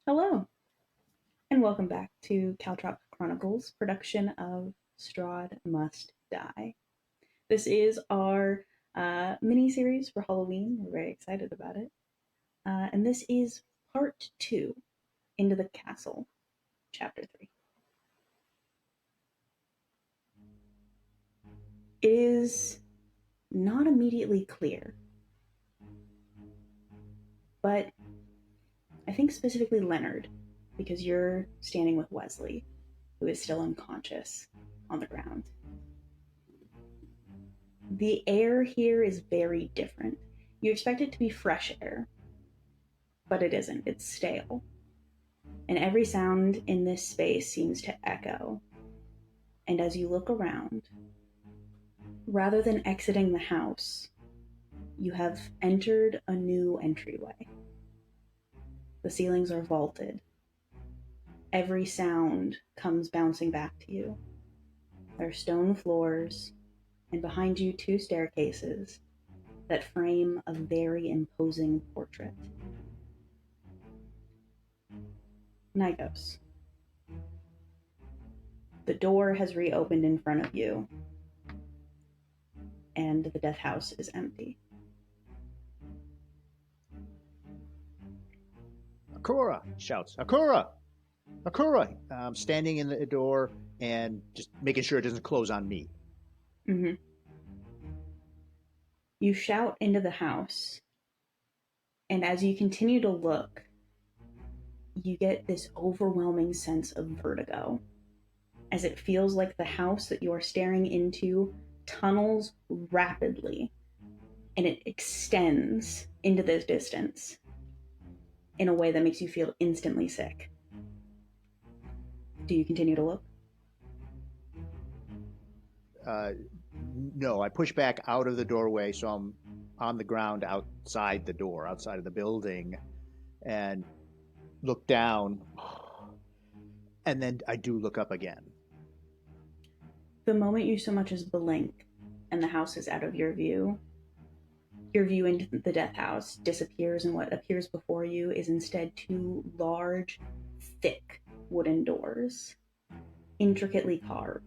Hello, and welcome back to Caltrop Chronicles, production of Strahd Must Die. This is our mini-series for Halloween. We're very excited about it. And this is part 2, Into the Castle, chapter 3. It is not immediately clear, but I think specifically Leonard, because you're standing with Wesley, who is still unconscious on the ground. The air here is very different. You expect it to be fresh air, but it isn't. It's stale. And every sound in this space seems to echo. And as you look around, rather than exiting the house, you have entered a new entryway. The ceilings are vaulted. Every sound comes bouncing back to you. There are stone floors, and behind you 2 staircases that frame a very imposing portrait. Gnigos. The door has reopened in front of you, and the death house is empty. Akura shouts, Akura! Akura! Standing in the door and just making sure it doesn't close on me. Mm-hmm. You shout into the house, and as you continue to look, you get this overwhelming sense of vertigo, as it feels like the house that you are staring into tunnels rapidly, and it extends into the distance in a way that makes you feel instantly sick. Do you continue to look? No, I push back out of the doorway, so I'm on the ground outside the door, outside of the building, and look down, and then I do look up again. The moment you so much as blink and the house is out of your view into the death house disappears, and what appears before you is instead 2 large, thick wooden doors, intricately carved,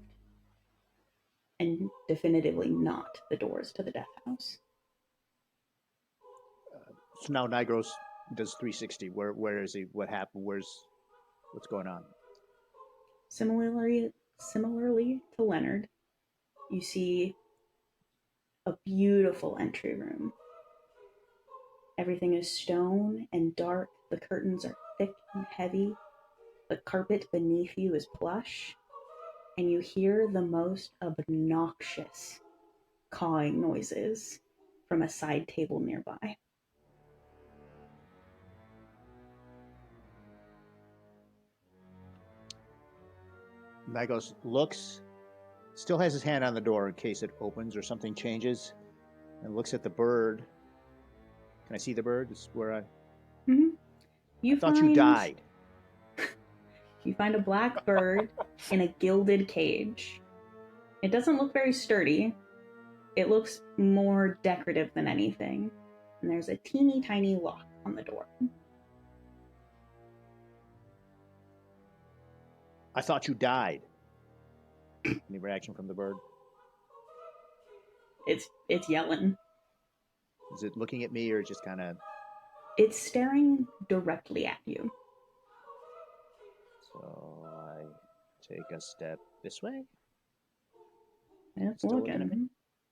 and definitively not the doors to the death house. So now Gnigos does 360. Where is he? What happened? What's going on? Similarly to Leonard, you see a beautiful entry room. Everything is stone and dark. The curtains are thick and heavy. The carpet beneath you is plush. And you hear the most obnoxious cawing noises from a side table nearby. Gnigos looks, still has his hand on the door in case it opens or something changes, and looks at the bird. Can I see the bird? This is where I... Mm-hmm. I thought you died. You find a black bird in a gilded cage. It doesn't look very sturdy. It looks more decorative than anything. And there's a teeny tiny lock on the door. I thought you died. Any reaction from the bird? It's yelling. Is it looking at me or just kind of... It's staring directly at you. So I take a step this way. It's looking at him.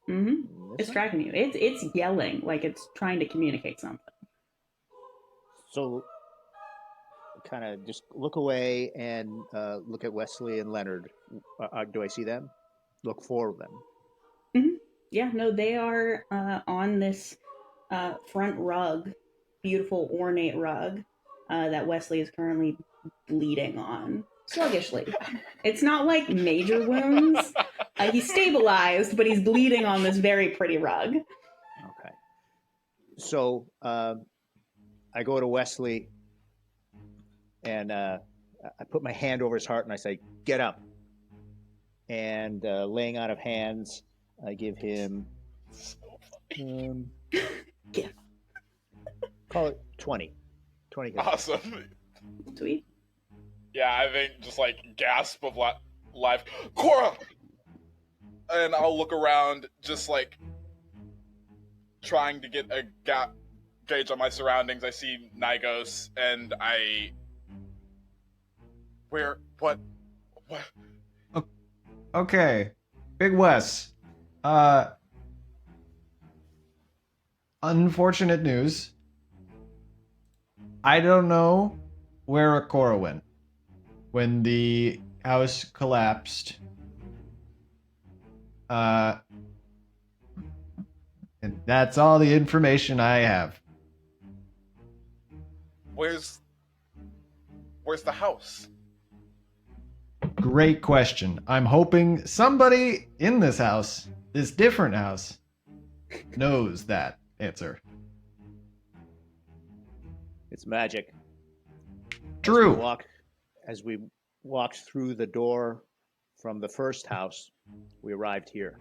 Mm-hmm. It's tracking you. It's yelling like it's trying to communicate something. So kind of just look away and look at Wesley and Leonard. Do I see them? Look for them. Mm-hmm. Yeah, no, they are on this front rug, beautiful ornate rug that Wesley is currently bleeding on sluggishly. It's not like major wounds. He's stabilized, but he's bleeding on this very pretty rug. Okay. So I go to Wesley and I put my hand over his heart and I say, "Get up." And laying out of hands, I give him Get Call it 20. 20 hits. Awesome. Sweet. Yeah, I think just like gasp of life. Cora! And I'll look around, just like trying to get a gauge on my surroundings. I see Gnigos, and what? Okay. Big Wes. Unfortunate news. I don't know where Akora went when the house collapsed. And that's all the information I have. Where's the house? Great question. I'm hoping somebody in this house, this different house, knows that answer. It's magic. True. As we walked through the door from the first house, we arrived here.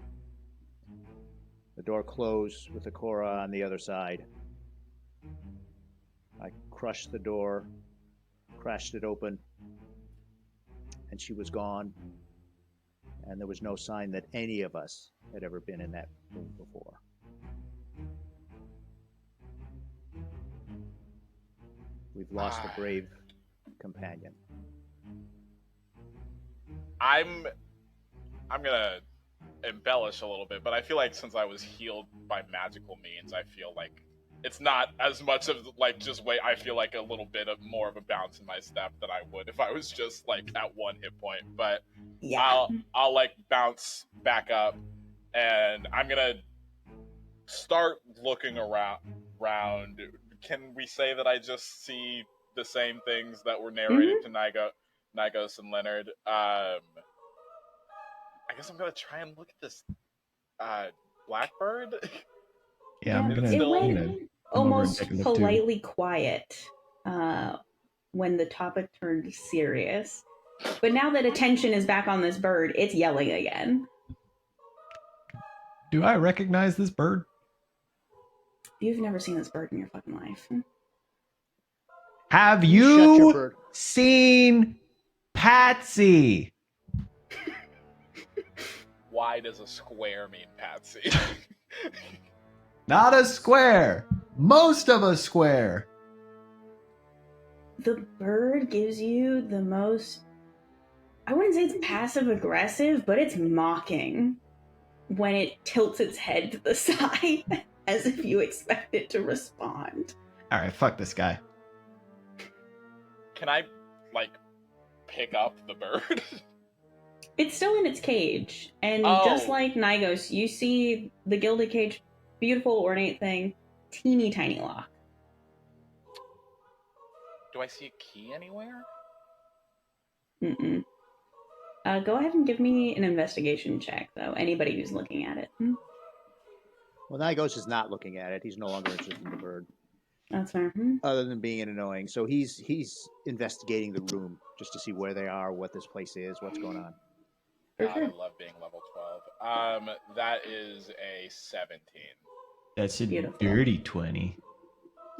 The door closed with the Cora on the other side. I crushed the door, crashed it open, and she was gone. And there was no sign that any of us had ever been in that room before. We've lost a brave companion. I'm gonna embellish a little bit, but I feel like since I was healed by magical means, I feel like it's not as much of like just wait. I feel like a little bit of more of a bounce in my step than I would if I was just like at one hit point. But yeah, I'll like bounce back up, and I'm gonna start looking around. Can we say that I just see the same things that were narrated to Gnigos and Leonard? I guess I'm gonna try and look at this blackbird. Yeah, I'm gonna. It went almost politely too. quiet when the topic turned serious. But now that attention is back on this bird, it's yelling again. Do I recognize this bird? You've never seen this bird in your fucking life. Have you seen Patsy? Why does a square mean Patsy? Not a square. Most of a square. The bird gives you the most... I wouldn't say it's passive aggressive, but it's mocking when it tilts its head to the side as if you expect it to respond. All right, fuck this guy. Can I, like, pick up the bird? It's still in its cage, and just like Gnigos, you see the gilded cage, beautiful, ornate thing, teeny tiny lock. Do I see a key anywhere? Mm-mm. Go ahead and give me an investigation check, though. Anybody who's looking at it. Well, Gnigos is not looking at it. He's no longer interested in the bird. That's fair. Other than being annoying. So he's investigating the room just to see where they are, what this place is, what's going on. God, I love being level 12. That is a 17. That's a dirty 20.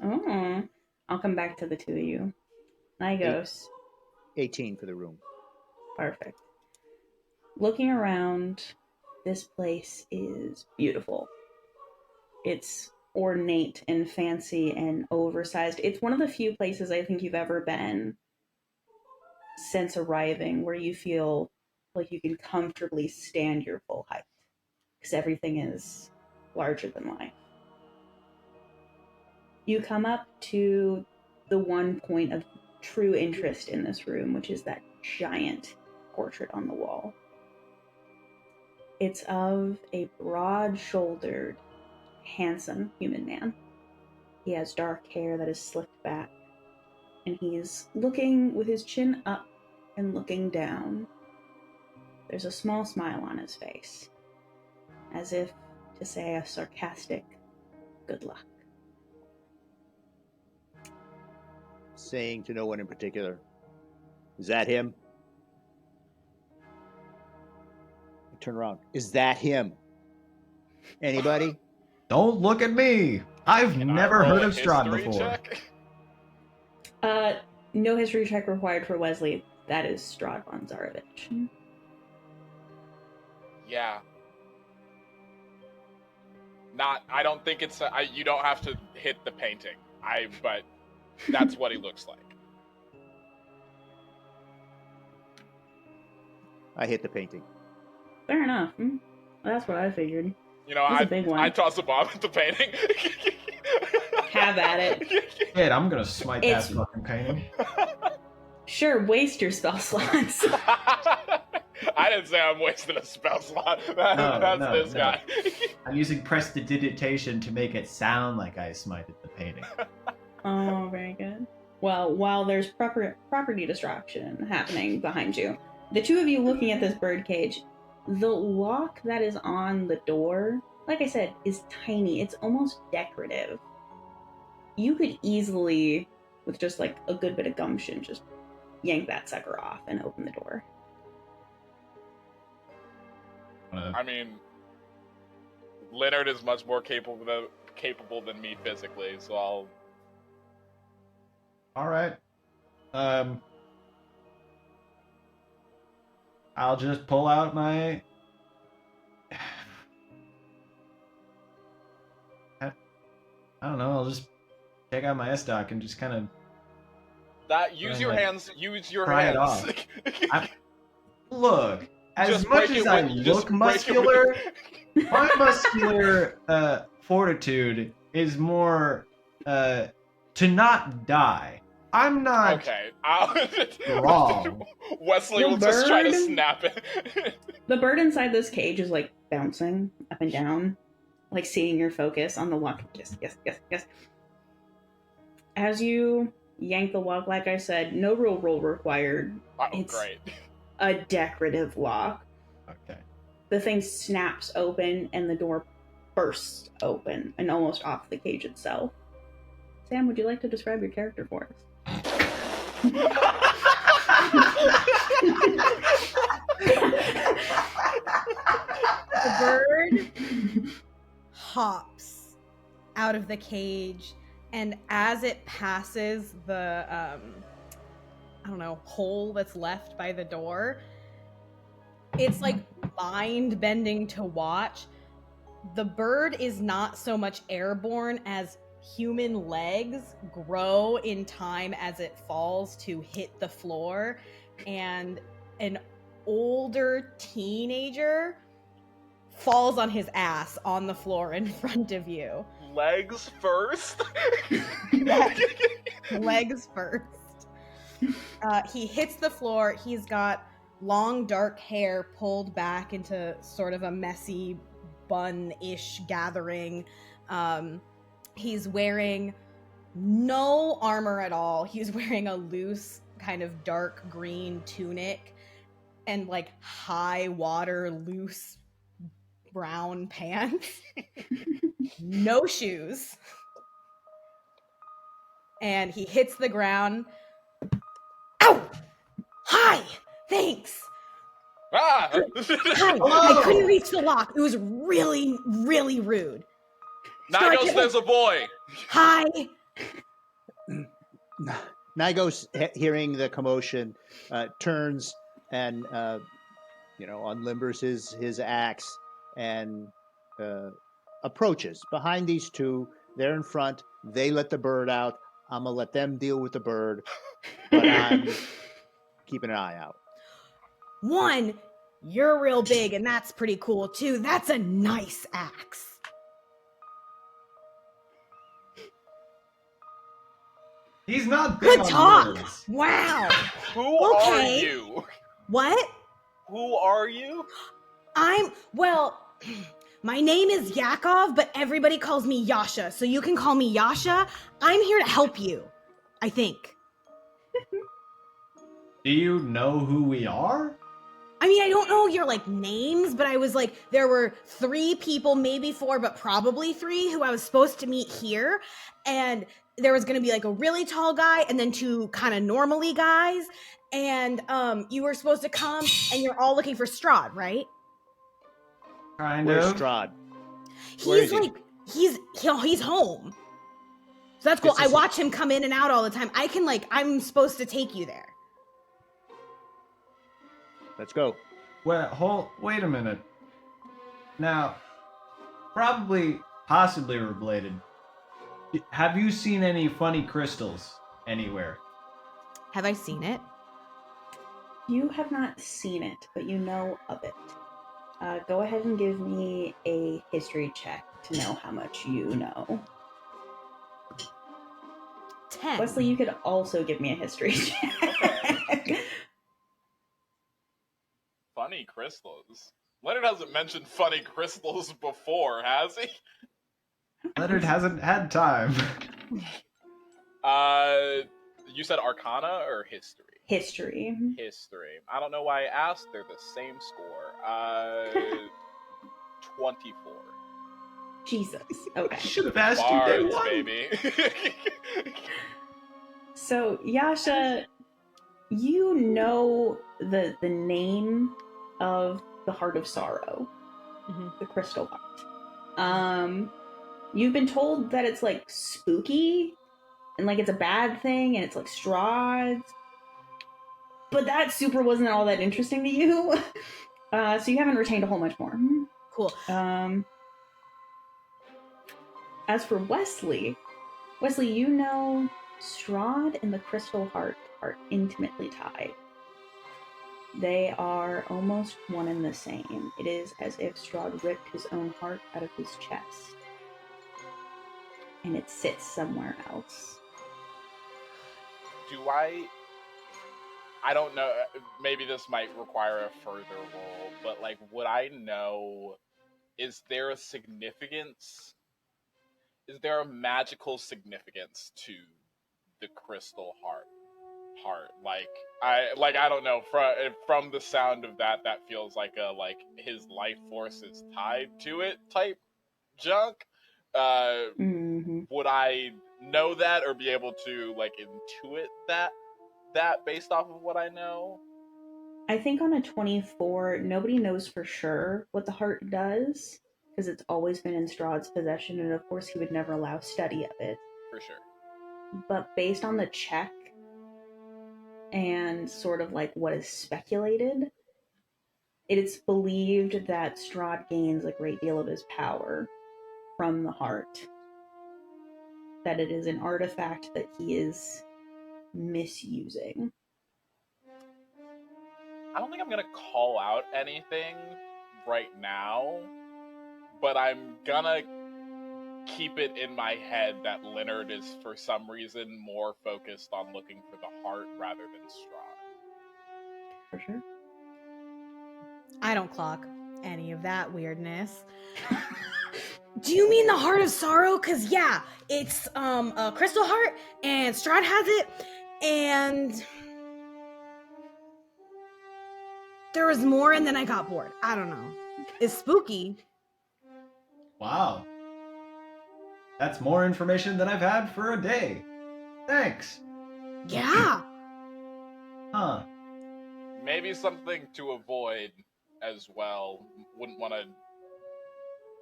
Oh, I'll come back to the two of you. Gnigos. 18 for the room. Perfect. Looking around, this place is beautiful. It's ornate and fancy and oversized. It's one of the few places I think you've ever been since arriving where you feel like you can comfortably stand your full height, because everything is larger than life. You come up to the one point of true interest in this room, which is that giant portrait on the wall. It's of a broad-shouldered, handsome human man. He has dark hair that is slicked back, and he's looking with his chin up and looking down. There's a small smile on his face, as if to say a sarcastic good luck. Saying to no one in particular, is that him? I turn around. Is that him? Anybody? Don't look at me. I've Can I never roll heard a of Strahd history before. check? No history check required for Wesley. That is Strahd von Zarovich. Yeah. I don't think it's. You don't have to hit the painting. But that's what he looks like. I hit the painting. Fair enough. Well, that's what I figured. You know, He's a big one. I toss a bomb at the painting. Have at it. Shit, I'm gonna smite It's- that fucking painting. Sure, waste your spell slots. I didn't say I'm wasting a spell slot. That's No, this no. guy. I'm using prestidigitation to make it sound like I smited the painting. Oh, very good. Well, while there's property destruction happening behind you, the two of you looking at this birdcage, the lock that is on the door, like I said, is tiny. It's almost decorative. You could easily, with just like a good bit of gumption, just yank that sucker off and open the door. I mean, Leonard is much more capable than me physically, so I'll. All right. I'll just pull out my. I don't know. I'll just take out my S-Doc and just kind of. Use Trying your to hands. Use your pry it hands. Look. As Just much break as it I with- just look break it muscular, with- my muscular fortitude is more to not die. I'm not Okay. wrong. Wesley The will just try to bird- snap it. The bird inside this cage is like bouncing up and down, like seeing your focus on the lock. Yes. As you yank the lock, like I said, no real roll required. Oh, It's- great. A decorative lock. Okay. The thing snaps open and the door bursts open and almost off the cage itself. Sam, would you like to describe your character for us? The bird hops out of the cage, and as it passes the hole that's left by the door, it's like mind bending to watch. The bird is not so much airborne as human legs grow in time as it falls to hit the floor, and an older teenager falls on his ass on the floor in front of you. Legs first. Legs first. He hits the floor. He's got long dark hair pulled back into sort of a messy bun-ish gathering. He's wearing no armor at all. He's wearing a loose kind of dark green tunic and like high water loose brown pants. No shoes. And he hits the ground. Ow! Hi! Thanks! Ah! Hi! I couldn't reach the lock. It was really, really rude. Gnigos, there's a boy. Hi! Gnigos, hearing the commotion, turns and unlimbers his axe and approaches behind these two. They're in front. They let the bird out. I'm gonna let them deal with the bird, but I'm keeping an eye out. One, you're real big, and that's pretty cool too. That's a nice axe. He's not big Good on talk! words. Wow! Who Okay. are you? What? Who are you? My name is Yakov, but everybody calls me Yasha, so you can call me Yasha. I'm here to help you, I think. Do you know who we are? I mean, I don't know your, names, but I was there were 3 people, maybe 4, but probably 3 who I was supposed to meet here, and there was going to be, a really tall guy and then 2 kind of normally guys, and, you were supposed to come, and you're all looking for Strahd, right? Kind Where's of. Strahd? Where is He's, he? he's home. So that's cool. This I is- watch him come in and out all the time. I'm supposed to take you there. Let's go. Well, wait a minute. Now, possibly related. Have you seen any funny crystals anywhere? Have I seen it? You have not seen it, but you know of it. Go ahead and give me a history check to know how much you know. 10. Wesley, you could also give me a history check. Funny crystals. Leonard hasn't mentioned funny crystals before, has he? Leonard hasn't had time. You said Arcana or History? History. History. I don't know why I asked. They're the same score. 24. Jesus. Okay. Should have asked you day Bards, one. baby. So, Yasha, you know the name of the Heart of Sorrow, the Crystal Heart. You've been told that it's like spooky and like it's a bad thing and it's like Strahd, but that super wasn't all that interesting to you. So you haven't retained a whole bunch more. Cool. As for Wesley, you know Strahd and the Crystal Heart are intimately tied. They are almost one and the same. It is as if Strahd ripped his own heart out of his chest. And it sits somewhere else. I don't know, maybe this might require a further roll, but like, would I know, is there a significance? Is there a magical significance to the Crystal Heart? I don't know, from the sound of that feels like his life force is tied to it type junk. Would I know that or be able to like intuit that based off of what I know? I think on a 24, nobody knows for sure what the heart does, because it's always been in Strahd's possession, and of course he would never allow study of it. For sure. But based on the check and sort of like what is speculated, it is believed that Strahd gains a great deal of his power from the heart. That it is an artifact that he is misusing. I don't think I'm gonna call out anything right now, but I'm gonna keep it in my head that Leonard is for some reason more focused on looking for the heart rather than Strahd. For sure. I don't clock any of that weirdness. Do you mean the Heart of Sorrow? Cause yeah, it's a crystal heart, and Strahd has it, and there was more, and then I got bored. I don't know. It's spooky. Wow. That's more information than I've had for a day. Thanks. Yeah. Huh. Maybe something to avoid as well. Wouldn't want to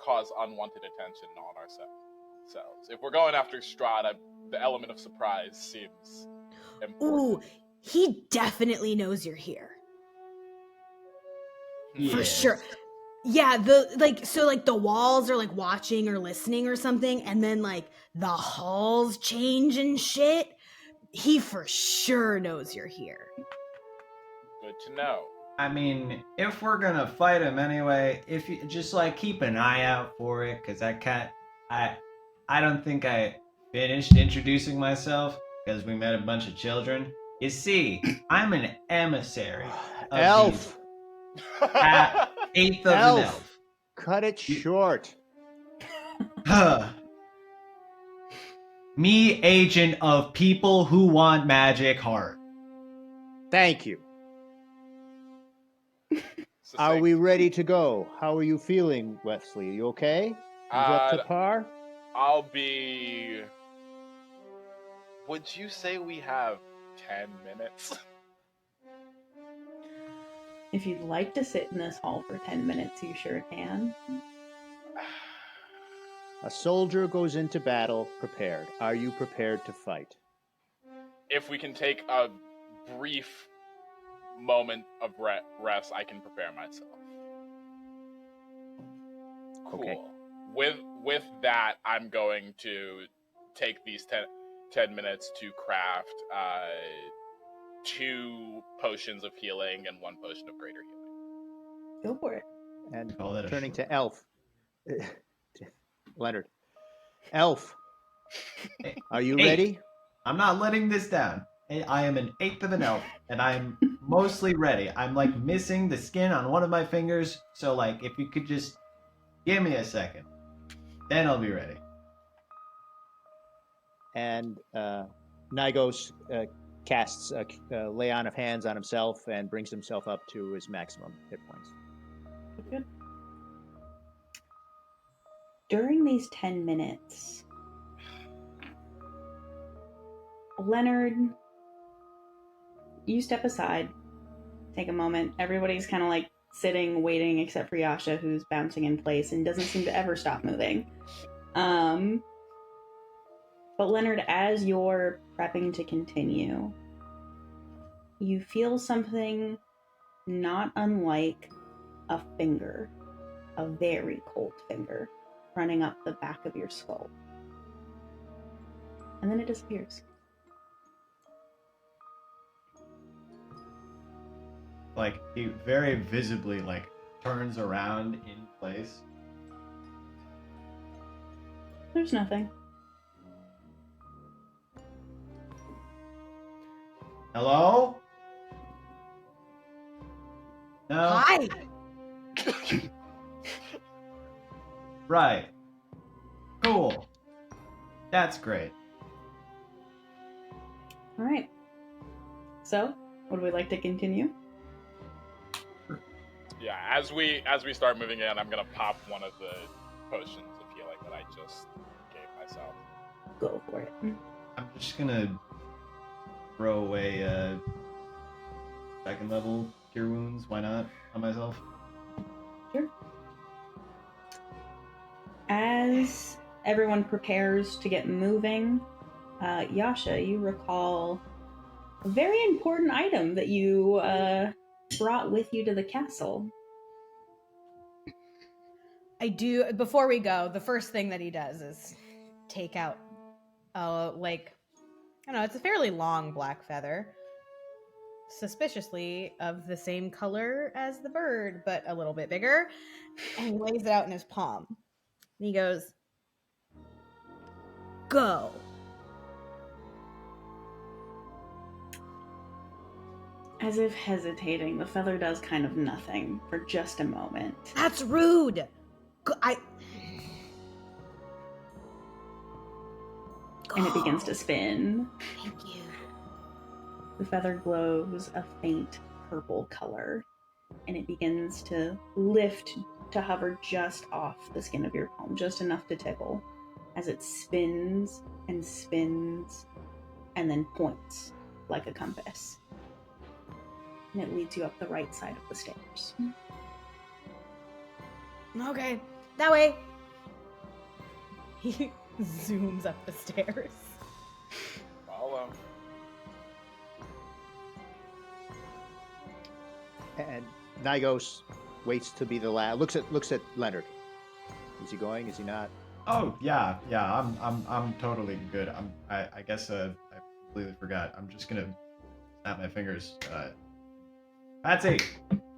cause unwanted attention on ourselves. If we're going after Strahd, the element of surprise seems important. Ooh, he definitely knows you're here. For Yes. sure. Yeah, the walls are like watching or listening or something, and then like the halls change and shit. He for sure knows you're here. Good to know. I mean, if we're gonna fight him anyway, if you just like keep an eye out for it, because I don't think I finished introducing myself because we met a bunch of children. You see, I'm an emissary. Of Elf! Eighth of Elf. an elf. Cut it short. Me, agent of people who want magic heart. Thank you. Are we ready to go? How are you feeling, Wesley? Are you okay? You up to par? I'll be... Would you say we have 10 minutes? If you'd like to sit in this hall for 10 minutes, you sure can. A soldier goes into battle prepared. Are you prepared to fight? If we can take a brief moment of rest, I can prepare myself. Cool. Okay. With that, I'm going to take these 10 minutes to craft 2 potions of healing and 1 potion of greater healing. Go for it. And Call that a turning short- to Elf. Leonard. Elf, are you 8. ready? I'm not letting this down. I am an 1/8 of an elf, and I'm mostly ready. I'm like missing the skin on one of my fingers, so like if you could just give me a second, then I'll be ready. And Gnigos casts a lay on of hands on himself and brings himself up to his maximum hit points. Good. During these 10 minutes, Leonard, you step aside, take a moment. Everybody's kind of like sitting, waiting, except for Yasha, who's bouncing in place and doesn't seem to ever stop moving. But Leonard, as you're prepping to continue, you feel something not unlike a finger, a very cold finger, running up the back of your skull. And then it disappears. Like he very visibly like turns around in place. There's nothing. Hello? No? Hi. Right. Cool. That's great. All right. So, would we like to continue? Yeah, as we start moving in, I'm gonna pop one of the potions of healing that I just gave myself. Go for it. I'm just gonna throw away 2nd level cure wounds. Why not? On myself. Sure. As everyone prepares to get moving, Yasha, you recall a very important item that you brought with you to the castle. I do. Before we go, the first thing that he does is take out, like, I don't know, it's a fairly long black feather, suspiciously of the same color as the bird, but a little bit bigger, and he lays it out in his palm. And he goes, "Go." As if hesitating, the feather does kind of nothing for just a moment. That's rude. Go, And it begins to Go. spin. Thank you. The feather glows a faint purple color, and it begins to lift to hover just off the skin of your palm, just enough to tickle, as it spins and spins and then points like a compass. And it leads you up the right side of the stairs. Okay, that way. He zooms up the stairs. Follow. And Gnigos waits to be the last. Looks at Leonard. Is he going? Is he not? Oh yeah. I'm totally good. I guess I completely forgot. I'm just gonna snap my fingers. Patsy,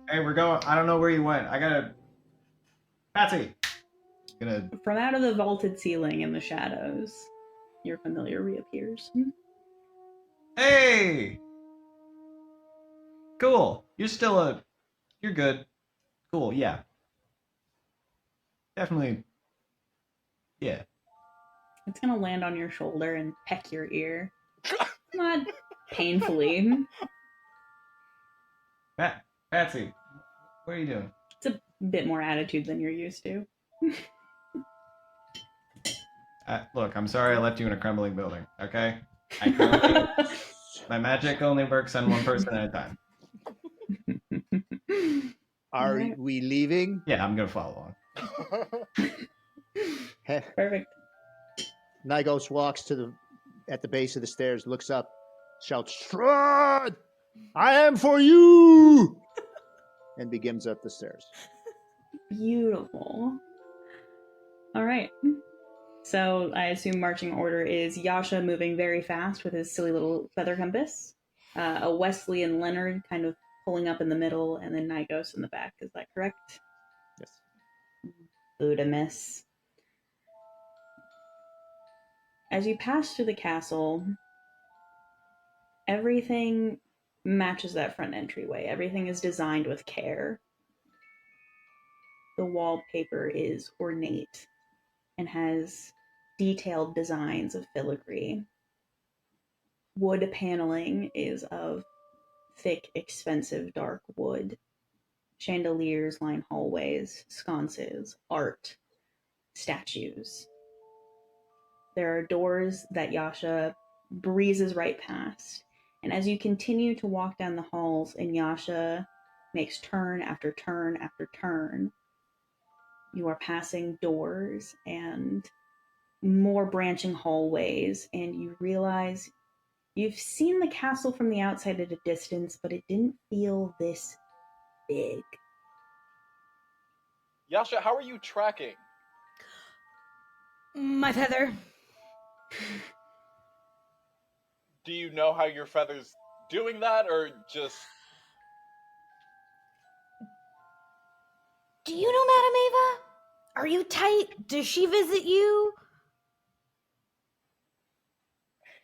hey, we're going. I don't know where you went. I gotta. Patsy, gonna. From out of the vaulted ceiling in the shadows, your familiar reappears. Hey. Cool. You're good. Cool. Yeah. Definitely. Yeah. It's gonna land on your shoulder and peck your ear. Not painfully. Patsy, what are you doing? It's a bit more attitude than you're used to. Look, I'm sorry I left you in a crumbling building. Okay. I can only, my magic only works on one person at a time. Are Right. we leaving? Yeah, I'm gonna follow along. Perfect. Gnigos walks at the base of the stairs, looks up, shouts, Strahd! I am for you! And begins up the stairs. Beautiful. All right. So I assume marching order is Yasha moving very fast with his silly little feather compass, a Wesley and Leonard kind of pulling up in the middle, and then Gnigos in the back. Is that correct? Yes. Buddha miss. As you pass through the castle, everything matches that front entryway. Everything is designed with care. The wallpaper is ornate and has detailed designs of filigree. Wood paneling is of thick, expensive, dark wood. Chandeliers line hallways, sconces, art, statues. There are doors that Yasha breezes right past. And as you continue to walk down the halls and Yasha makes turn after turn after turn, you are passing doors and more branching hallways, and you realize you've seen the castle from the outside at a distance, but it didn't feel this big. Yasha, how are you tracking? My feather. Do you know how your feather's doing that, or just... Do you know Madame Ava? Are you tight? Does she visit you?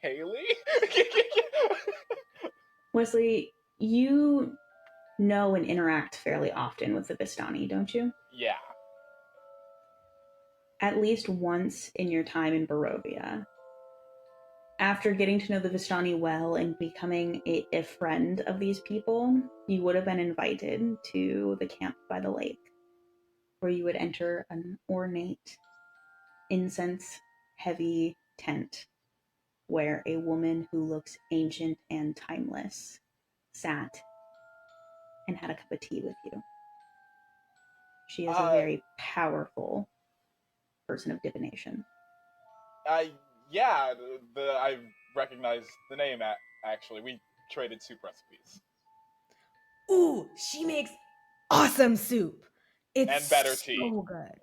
Haelley? Wesley, you know and interact fairly often with the Vistani, don't you? Yeah. At least once in your time in Barovia. After getting to know the Vistani well and becoming a friend of these people, you would have been invited to the camp by the lake, where you would enter an ornate, incense-heavy tent where a woman who looks ancient and timeless sat and had a cup of tea with you. She is a very powerful person of divination. Yeah, I recognize the name, actually. We traded soup recipes. Ooh, she makes awesome soup. It's And better tea. so good.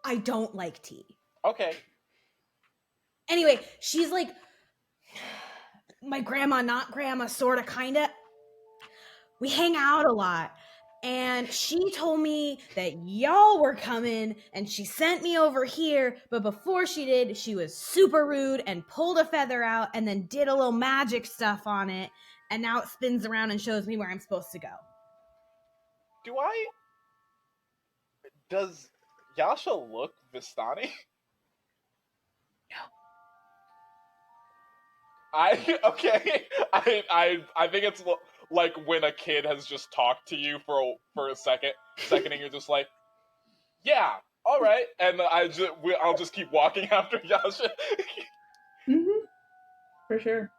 I don't like tea. Okay. Anyway, she's like my grandma, not grandma, sorta, kinda. We hang out a lot. And she told me that y'all were coming, and she sent me over here, but before she did, she was super rude and pulled a feather out and then did a little magic stuff on it, and now it spins around and shows me where I'm supposed to go. Does Yasha look Vistani? Okay. I think it's like when a kid has just talked to you for a second, and you're just like, yeah, all right, and I'll just keep walking after Yasha. Mm-hmm. For sure.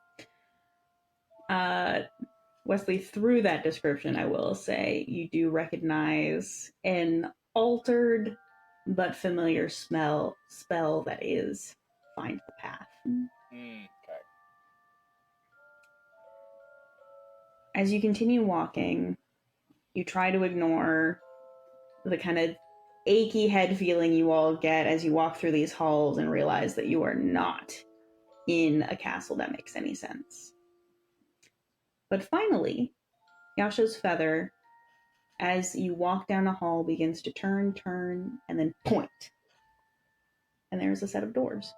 Wesley, through that description, I will say you do recognize an altered but familiar spell that is Find the Path. Okay. As you continue walking, you try to ignore the kind of achy head feeling you all get as you walk through these halls and realize that you are not in a castle that makes any sense. But finally, Yasha's feather, as you walk down a hall, begins to turn, and then point. And there's a set of doors.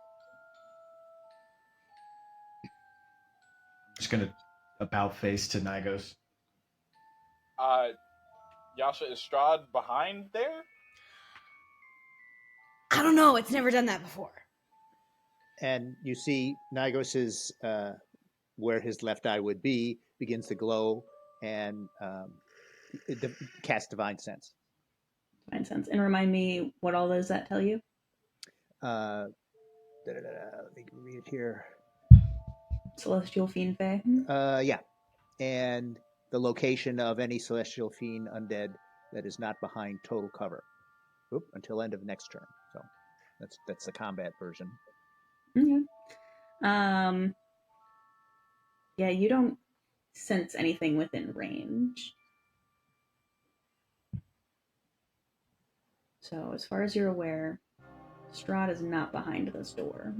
Just gonna about face to Gnigos. Yasha, is Strahd behind there? I don't know. It's never done that before. And you see Gnigos's, where his left eye would be, begins to glow and cast Divine Sense. Divine Sense. And remind me, what all does that tell you? Let me read it here. Celestial Fiend Fae? Yeah. And the location of any celestial fiend undead that is not behind total cover. Until end of next turn. So That's the combat version. Okay. Yeah, you don't sense anything within range. So, as far as you're aware, Strahd is not behind this door.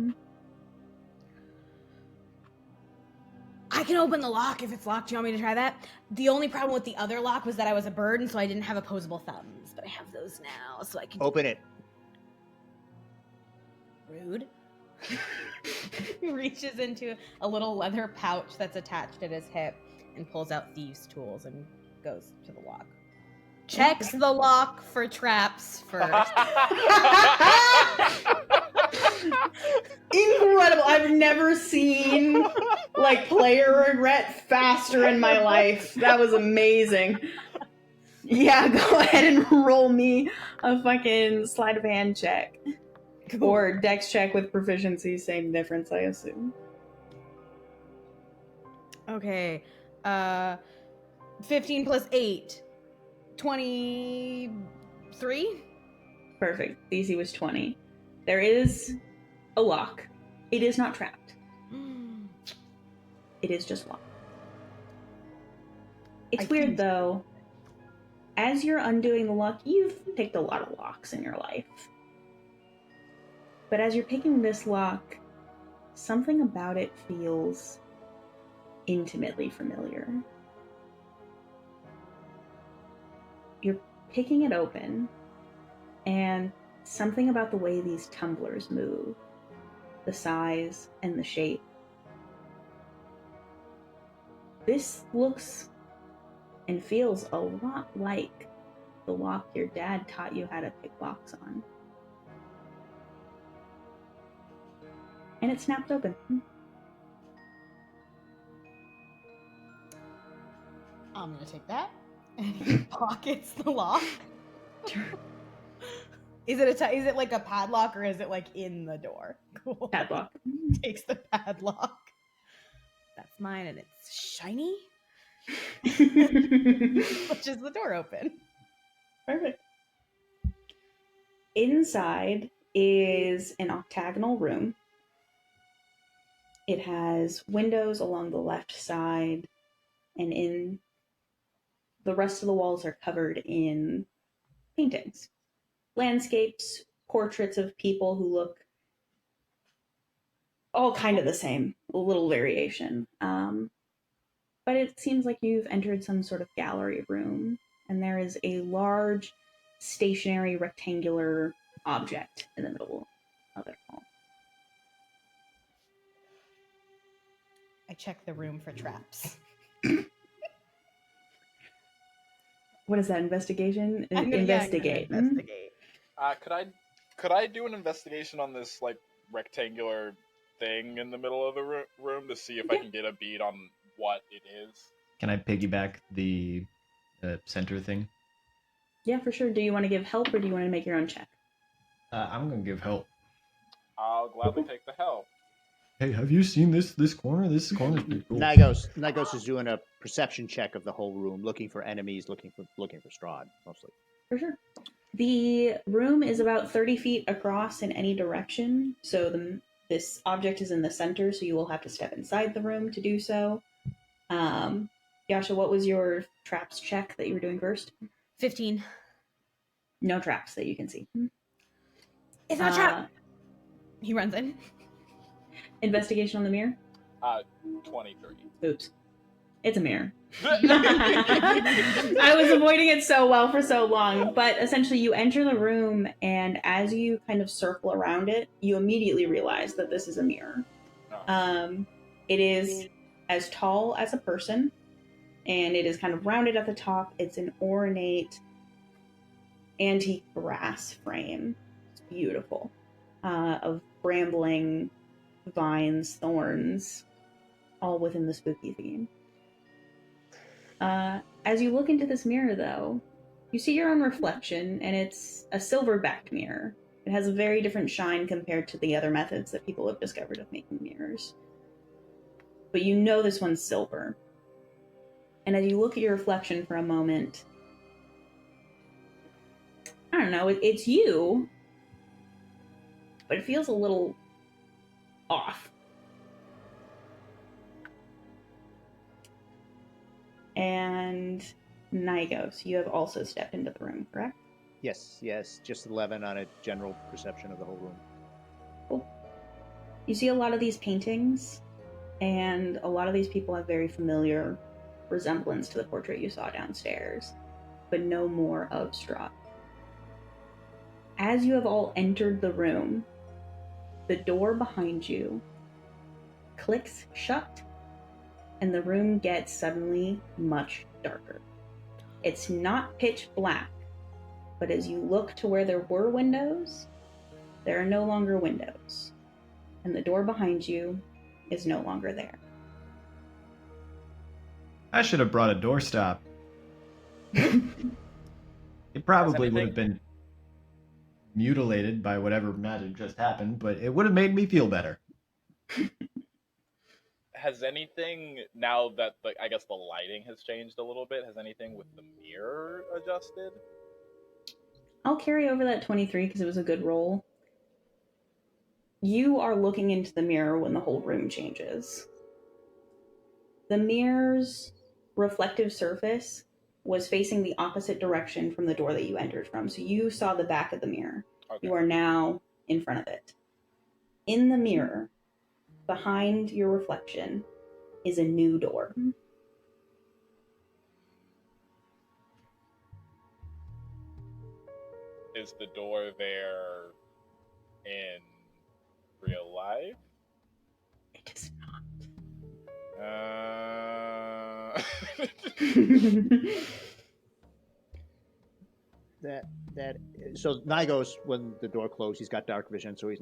I can open the lock if it's locked. Do you want me to try that? The only problem with the other lock was that I was a bird, and so I didn't have opposable thumbs. But I have those now, so I can... Open it. Rude. He reaches into a little leather pouch that's attached at his hip and pulls out thieves' tools and goes to the lock. Checks the lock for traps first. Incredible. I've never seen like player regret faster in my life. That was amazing. Yeah, go ahead and roll me a fucking sleight of hand check. Cool. Or dex check with proficiency, same difference, I assume. Okay. 15 plus 8. 23? Perfect. DC was 20. There is a lock. It is not trapped. It is just locked. It's weird, though. As you're undoing the lock, you've picked a lot of locks in your life. But as you're picking this lock, something about it feels intimately familiar. You're picking it open, and something about the way these tumblers move, the size and the shape. This looks and feels a lot like the lock your dad taught you how to pick locks on. And it snapped open. I'm gonna take that. And he pockets the lock. Is it like a padlock or is it like in the door? Cool. Padlock. Takes the padlock. That's mine and it's shiny. Pushes the door open. Perfect. Inside is an octagonal room. It has windows along the left side, and in the rest of the walls are covered in paintings. Landscapes, portraits of people who look all kind of the same, a little variation. But it seems like you've entered some sort of gallery room, and there is a large, stationary, rectangular object in the middle of it all. I check the room for traps. What is that, investigation? Investigate. Could I do an investigation on this like rectangular thing in the middle of the room to see if I can get a bead on what it is? Can I piggyback the center thing? Yeah, for sure. Do you want to give help or do you want to make your own check? I'm gonna give help. I'll gladly take the help. Hey, have you seen this corner? This corner's pretty cool. Gnigos is doing a perception check of the whole room, looking for enemies, looking for Strahd, mostly. For sure. The room is about 30 feet across in any direction, so this object is in the center, so you will have to step inside the room to do so. Yasha, what was your traps check that you were doing first? 15. No traps that you can see. It's not a trap. He runs in. Investigation on the mirror? 23. Oops. It's a mirror. I was avoiding it so well for so long, but essentially you enter the room, and as you kind of circle around it, you immediately realize that this is a mirror. It is as tall as a person, and it is kind of rounded at the top. It's an ornate antique brass frame. It's beautiful. Of brambling vines, thorns, all within the spooky theme. As you look into this mirror, though, you see your own reflection, and it's a silver-backed mirror. It has a very different shine compared to the other methods that people have discovered of making mirrors. But you know this one's silver. And as you look at your reflection for a moment, I don't know, it's you, but it feels a little off. And Gnigos, you have also stepped into the room, correct? Yes, just 11 on a general perception of the whole room. Cool. You see a lot of these paintings, and a lot of these people have very familiar resemblance to the portrait you saw downstairs, but no more of Strahd. As you have all entered the room, the door behind you clicks shut, and the room gets suddenly much darker. It's not pitch black, but as you look to where there were windows, there are no longer windows, and the door behind you is no longer there. I should have brought a doorstop. It probably would have been mutilated by whatever magic just happened, but it would have made me feel better. Has anything, now that I guess the lighting has changed a little bit, has anything with the mirror adjusted? I'll carry over that 23 because it was a good roll. You are looking into the mirror when the whole room changes. The mirror's reflective surface was facing the opposite direction from the door that you entered from, so you saw the back of the mirror. Okay. You are now in front of it. In the mirror, behind your reflection, is a new door. Is the door there in real life? It is not. So Gnigos, when the door closed, he's got dark vision, so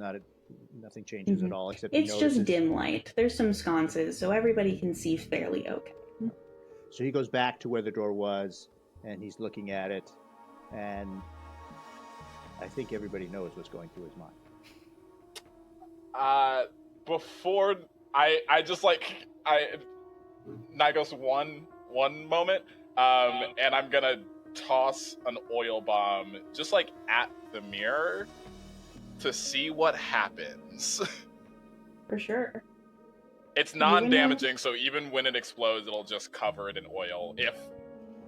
nothing changes at all, except it's just dim light. There's some sconces, so everybody can see fairly okay. So he goes back to where the door was, and he's looking at it, and I think everybody knows what's going through his mind. Before I just Gnigos one moment, and I'm gonna toss an oil bomb just at the mirror to see what happens. For sure. It's non-damaging, so even when it explodes, it'll just cover it in oil if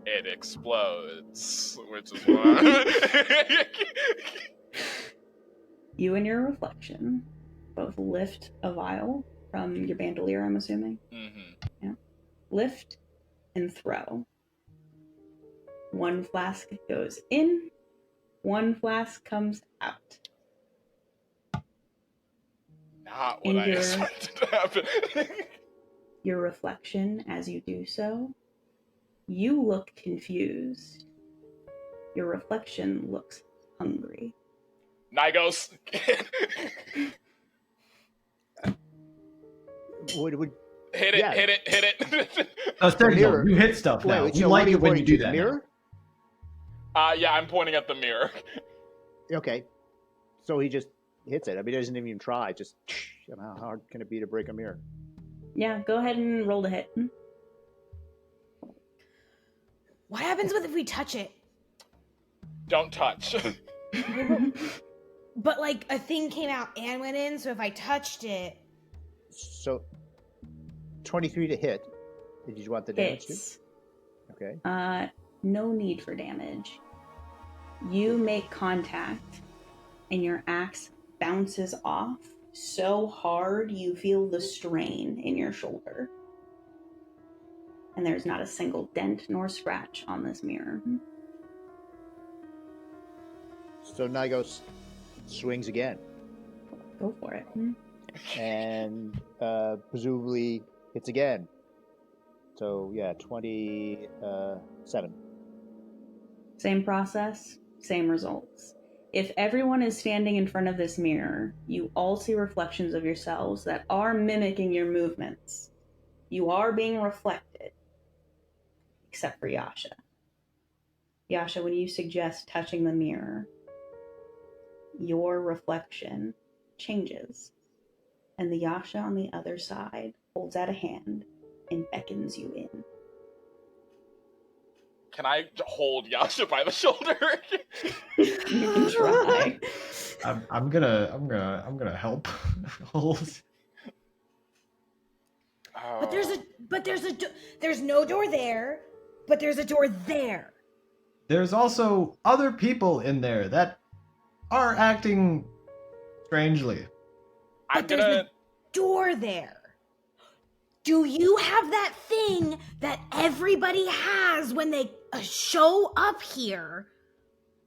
it explodes, which is why. You and your reflection both lift a vial from your bandolier, I'm assuming. Mm-hmm. Yeah. Lift and throw. One flask goes in, one flask comes out. Not what I expected to happen. Your reflection, as you do so, you look confused. Your reflection looks hungry. Gnigos! Hit it. You hit stuff now. You like it when you do that. Mirror? Yeah, I'm pointing at the mirror. Okay. So he just hits it. I mean, he doesn't even try. Just, how hard can it be to break a mirror? Yeah, go ahead and roll to hit. What happens if we touch it? Don't touch. But a thing came out and went in, so if I touched it... So, 23 to hit. Did you want the damage too? Okay. No need for damage. You make contact, and your axe bounces off so hard you feel the strain in your shoulder. And there's not a single dent nor scratch on this mirror. So Gnigos swings again. Go for it. And presumably hits again. So, 27. Same process, same results. If everyone is standing in front of this mirror, you all see reflections of yourselves that are mimicking your movements. You are being reflected. Except for Yasha. Yasha, when you suggest touching the mirror, your reflection changes. And the Yasha on the other side holds out a hand and beckons you in. Can I hold Yasha by the shoulder? You can try. I'm gonna help. Hold. But there's no door there, but there's a door there. There's also other people in there that are acting strangely. I'm But there's gonna. a door there. Do you have that thing that everybody has when they show up here?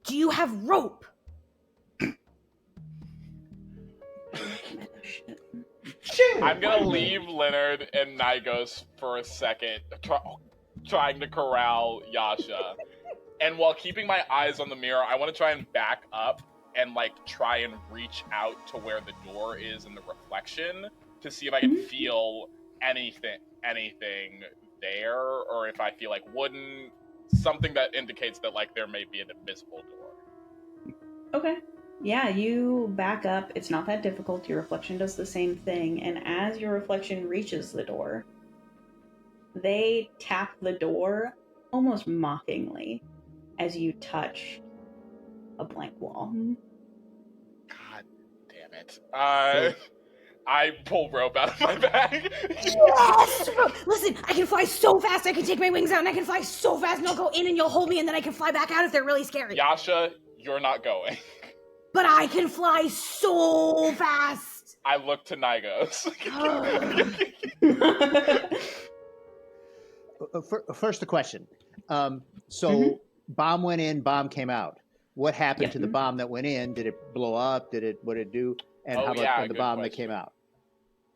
Do you have rope? I'm gonna leave Leonard and Gnigos for a second, trying to corral Yasha. And while keeping my eyes on the mirror, I want to try and back up and like try and reach out to where the door is in the reflection to see if I can feel anything there, or if I feel like wooden, something that indicates that like there may be an invisible door. Okay. Yeah, you back up. It's not that difficult. Your reflection does the same thing. And as your reflection reaches the door, they tap the door almost mockingly as you touch a blank wall. God damn it. I pull rope out of my bag. Yes! Listen, I can fly so fast I can take my wings out, and I can fly so fast and I'll go in and you'll hold me, and then I can fly back out if they're really scary. Yasha, you're not going. But I can fly so fast. I look to Gnigos. First, the question. So bomb went in, bomb came out. What happened to the bomb that went in? Did it blow up? What did it do? And how about the bomb that came out?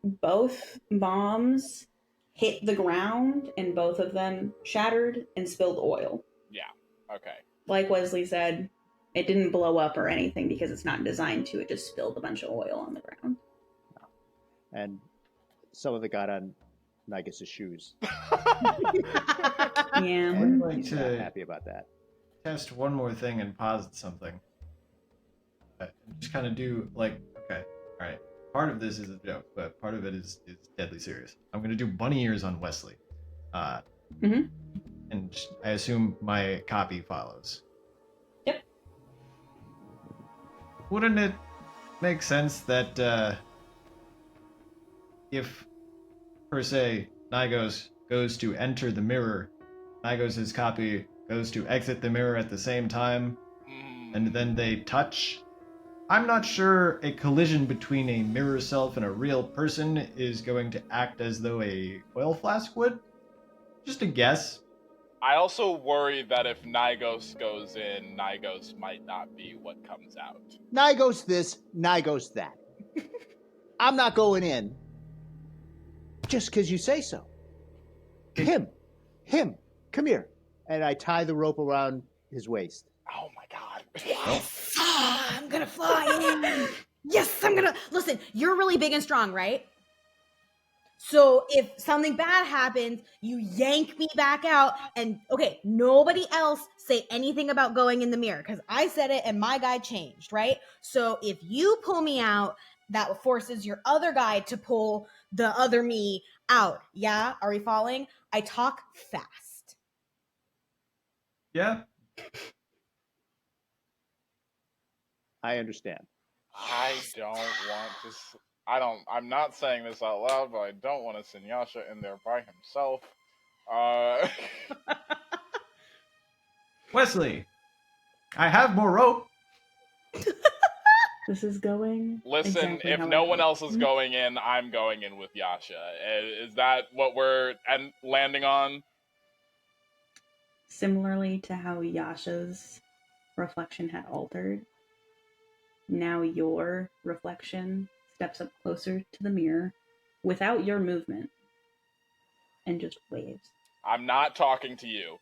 Both bombs hit the ground, and both of them shattered and spilled oil. Yeah, okay. Like Wesley said, it didn't blow up or anything because it's not designed to. It just spilled a bunch of oil on the ground. And some of it got on Gnigos' shoes. Yeah. I'd like He's not to happy about that. test one more thing and posit something. Just kind of do like, okay, all right. Part of this is a joke, but part of it is deadly serious. I'm gonna do bunny ears on Wesley, and I assume my copy follows. Yep. Wouldn't it make sense that if, per se, Gnigos goes to enter the mirror, Gnigos' copy goes to exit the mirror at the same time, and then they touch? I'm not sure a collision between a mirror self and a real person is going to act as though a oil flask would. Just a guess. I also worry that if Gnigos goes in, Gnigos might not be what comes out. Gnigos this, Gnigos that. I'm not going in just because you say so. Him, come here. And I tie the rope around his waist. Oh my god. Yes! I'm gonna fly in. Yes, I'm gonna... Listen, you're really big and strong, right? So if something bad happens, you yank me back out, and okay, nobody else say anything about going in the mirror, because I said it and my guy changed, right? So if you pull me out, that forces your other guy to pull the other me out. Yeah? Are we following? I talk fast. Yeah. I understand. I don't want to... I'm not saying this out loud, but I don't want to send Yasha in there by himself. Wesley, I have more rope. This is going. Listen, exactly if how no I one thought. else is going in, I'm going in with Yasha. Is that what we're landing on? Similarly to how Yasha's reflection had altered, now your reflection steps up closer to the mirror without your movement and just waves. I'm not talking to you.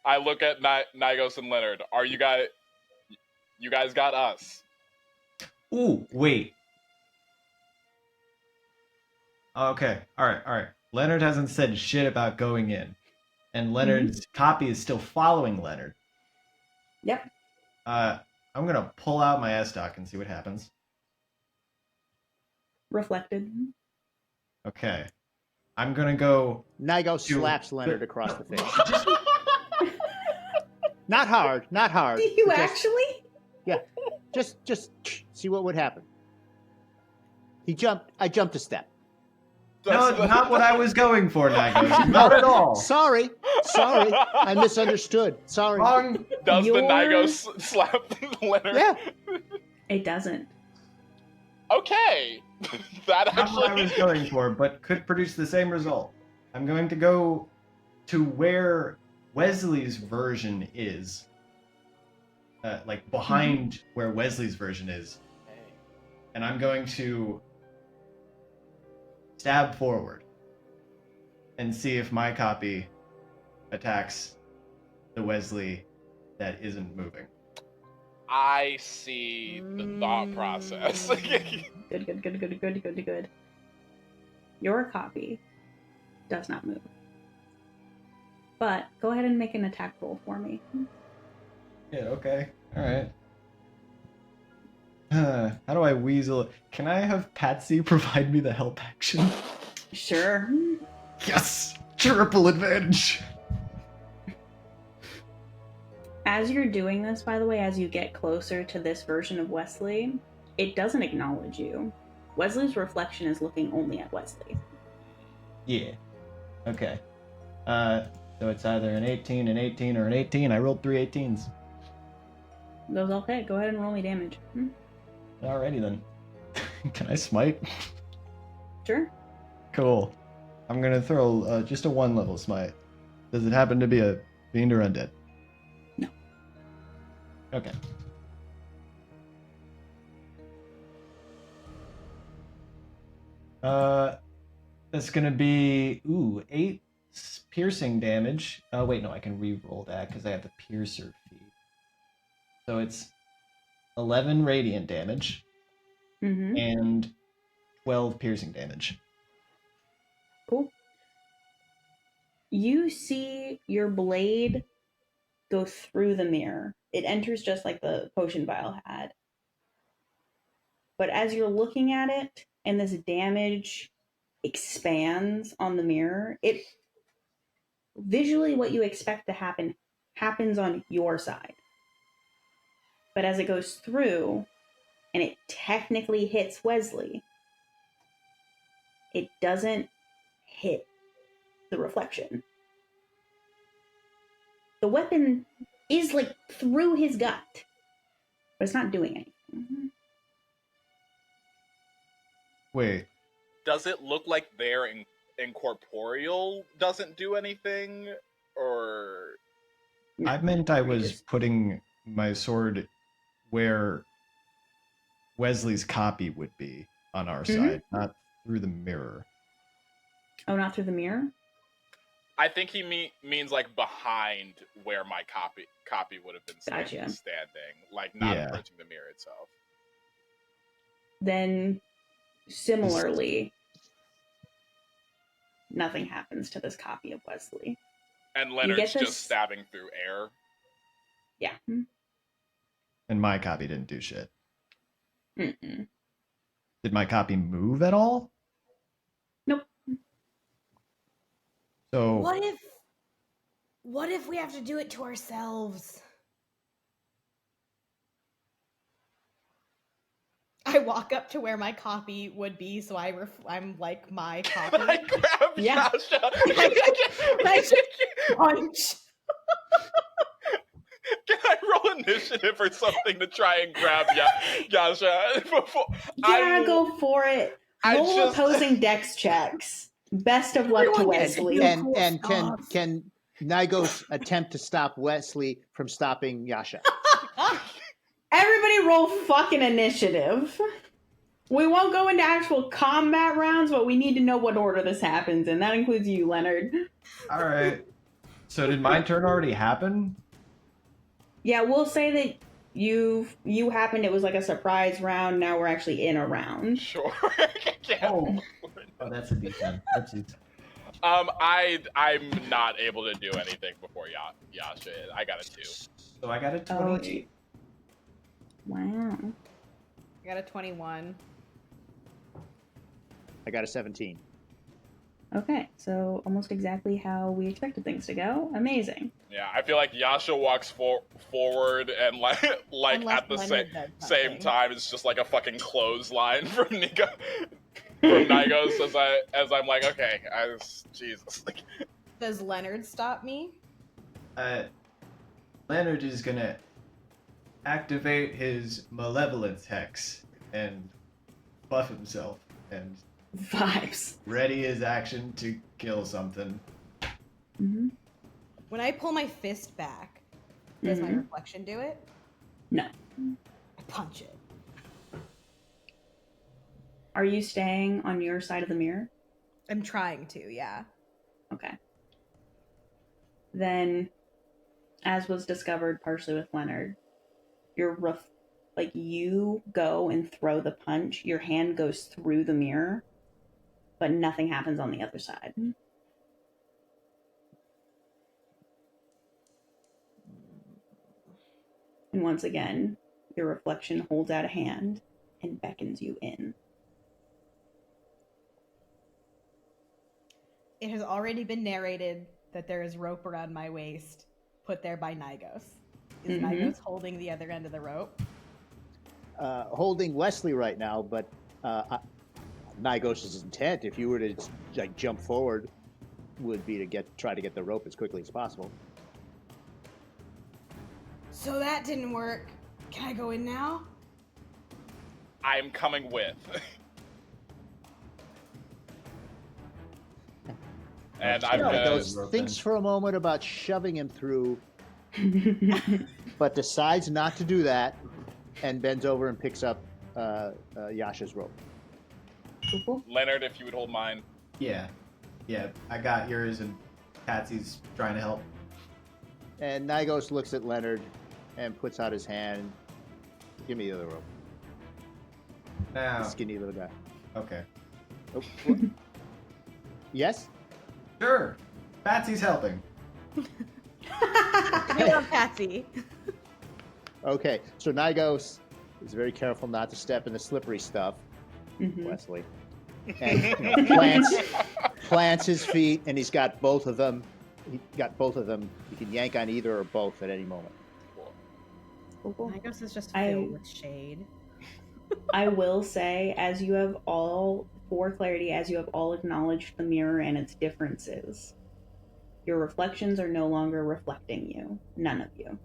I look at Gnigos and Leonard. Are you guys... You guys got us. Ooh, wait. Okay, alright. Leonard hasn't said shit about going in. And Leonard's copy is still following Leonard. Yep. I'm gonna pull out my S-Doc and see what happens. Reflected. Okay. I'm gonna go... Gnigos slaps Leonard across the face. Not hard. Not hard. Do you but actually? Yeah. Just see what would happen. He jumped. I jumped a step. No, not what I was going for, Gnigos. Not at all. Sorry. I misunderstood. Sorry. Wrong. Does the Gnigos slap Leonard? Yeah. It doesn't. Okay. That Not what I actually. was going for, but could produce the same result. I'm going to go to where Wesley's version is. Like behind where Wesley's version is. And I'm going to stab forward and see if my copy attacks the Wesley that isn't moving. I see the thought process. Good. Your copy does not move. But go ahead and make an attack roll for me. Yeah, okay. Alright. How do I weasel? Can I have Patsy provide me the help action? Sure. Yes! Triple advantage! As you're doing this, by the way, as you get closer to this version of Wesley, it doesn't acknowledge you. Wesley's reflection is looking only at Wesley. Yeah. Okay. So it's either an 18, an 18, or an 18. I rolled 3 18s. Those all hit. Go ahead and roll me damage. Alrighty then. Can I smite? Sure. Cool. I'm gonna throw just a 1 level smite. Does it happen to be a fiend or undead? No. Okay. That's gonna be 8 piercing damage. Oh wait, no, I can re-roll that because I have the piercer feat. So it's 11 radiant damage and 12 piercing damage. Cool. You see your blade go through the mirror. It enters just like the potion vial had. But as you're looking at it and this damage expands on the mirror, it visually what you expect to happen happens on your side. But as it goes through and it technically hits Wesley, it doesn't hit the reflection. The weapon is like through his gut, but it's not doing anything. Wait. Does it look like their incorporeal doesn't do anything? Or. I meant I was putting my sword where Wesley's copy would be on our side, not through the mirror. Oh, not through the mirror? I think he means like behind where my copy would have been standing, like not approaching the mirror itself. Then, similarly, nothing happens to this copy of Wesley. And Leonard's just stabbing through air. Yeah. And my copy didn't do shit. Mm-mm. Did my copy move at all? Nope. So what if we have to do it to ourselves? I walk up to where my copy would be, so I'm like my copy. I grab Yasha. I punch. Can I roll initiative or something to try and grab Yasha? Go for it. Roll opposing dex checks. Best of luck to Wesley. And can Gnigos attempt to stop Wesley from stopping Yasha? Everybody roll fucking initiative. We won't go into actual combat rounds, but we need to know what order this happens in. That includes you, Leonard. All right. So did my turn already happen? Yeah, we'll say that you happened. It was like a surprise round. Now we're actually in a round. Sure. Oh, that's a D10. That's a D10. I'm not able to do anything before Yasha. I got a 2. So I got a 22. Wow. I got a 21. I got a 17. Okay, so almost exactly how we expected things to go. Amazing. Yeah, I feel like Yasha walks forward and like Unless at the Leonard does same something. time, it's just like a fucking clothesline from Gnigos as I'm like, okay, Jesus. Like, Does Leonard stop me? Leonard is gonna activate his malevolence hex and buff himself and Vibes. ready his action to kill something. Mm-hmm. When I pull my fist back, does my reflection do it? No. I punch it. Are you staying on your side of the mirror? I'm trying to, yeah. Okay. Then, as was discovered partially with Leonard, you go and throw the punch, your hand goes through the mirror, but nothing happens on the other side. And once again, your reflection holds out a hand and beckons you in. It has already been narrated that there is rope around my waist, put there by Gnigos. Is Gnigos holding the other end of the rope? Holding Wesley right now, but Gnigos' intent, if you were to like jump forward, would be to try to get the rope as quickly as possible. So that didn't work. Can I go in now? I'm coming with. And I'm Gnigos gonna thinks for a moment about shoving him through, but decides not to do that, and bends over and picks up Yasha's rope. Leonard, if you would hold mine. Yeah, I got yours, and Patsy's trying to help. And Gnigos looks at Leonard and puts out his hand. Give me the other rope. Now, The skinny little guy. okay, Oh, what? Yes? sure. Patsy's helping. I love Patsy. Okay, so Gnigos is very careful not to step in the slippery stuff, Wesley. And plants his feet, and he's got both of them. He can yank on either or both at any moment. Gnigos is just filled with shade. I will say, for clarity, as you have all acknowledged the mirror and its differences, your reflections are no longer reflecting you. None of you.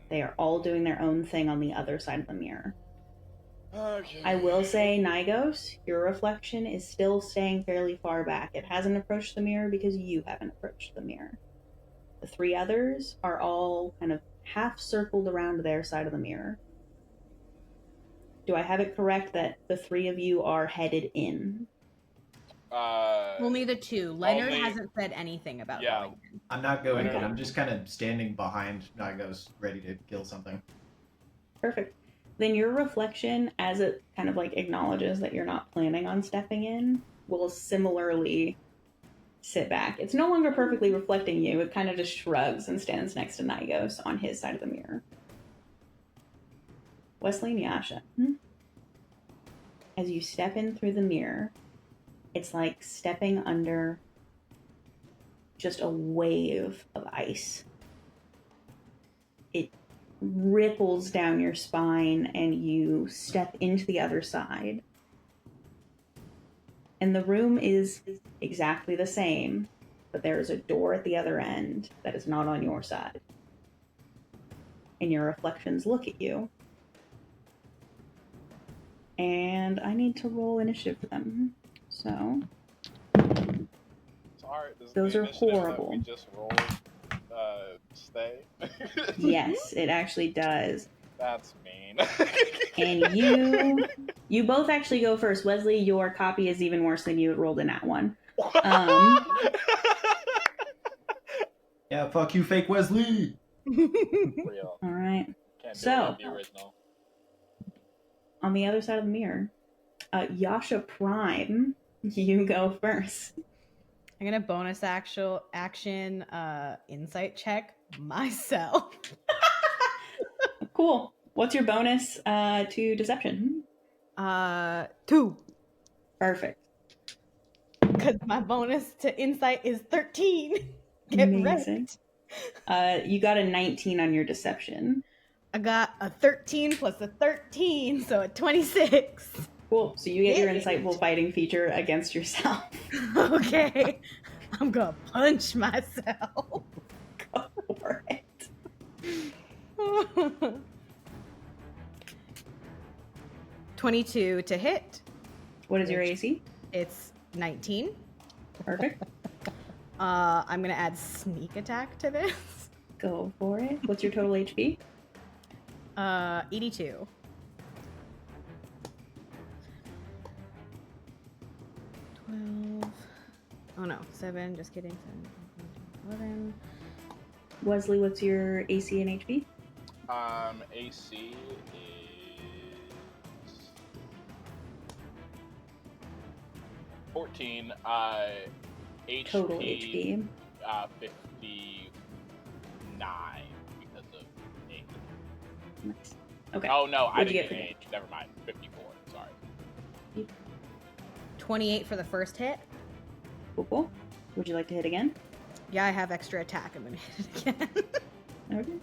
They are all doing their own thing on the other side of the mirror. Okay. I will say, Gnigos, your reflection is still staying fairly far back. It hasn't approached the mirror because you haven't approached the mirror. The three others are all kind of half circled around their side of the mirror. Do I have it correct that the three of you are headed in? Only the two. Leonard hasn't said anything about going in. I'm not going in. Okay. I'm just kind of standing behind Gnigos, ready to kill something. Perfect. Then your reflection, as it kind of like acknowledges that you're not planning on stepping in, will similarly sit back. It's no longer perfectly reflecting you. It kind of just shrugs and stands next to Gnigos on his side of the mirror. Wesley and Yasha. As you step in through the mirror, it's like stepping under just a wave of ice. It ripples down your spine and you step into the other side. And the room is exactly the same, but there is a door at the other end that is not on your side. And your reflections look at you. And I need to roll initiative for them. So, Sorry, this is those the are initiative that horrible. we just rolled. Stay. Yes, it actually does. That's mean. And you both actually go first. Wesley, your copy is even worse than you. It rolled in that one. Yeah, fuck you, fake Wesley. Real. All right. Can't do So- it, the original. On the other side of the mirror, Yasha Prime, you go first. I'm gonna bonus action insight check myself. Cool. What's your bonus to deception? 2. Perfect. Because my bonus to insight is 13. Get Amazing. wrecked. You got a 19 on your deception. I got a 13 plus a 13, so a 26. Cool. So you get your Yay. insightful fighting feature against yourself. Okay. I'm gonna punch myself. Go for it. 22 to hit. What is your AC? It's 19. Perfect. I'm gonna add sneak attack to this. Go for it. What's your total HP? 82. Oh no, 7, just kidding. 7, 11. Wesley, what's your AC and HP? AC is 14. HP, Total HP. 59 because of 8. Nice. Okay. Oh no, I What'd you didn't get get 8. Never mind. 54. Sorry. 28 for the first hit. Cool. Would you like to hit again? Yeah, I have extra attack. I'm gonna hit it again. Okay.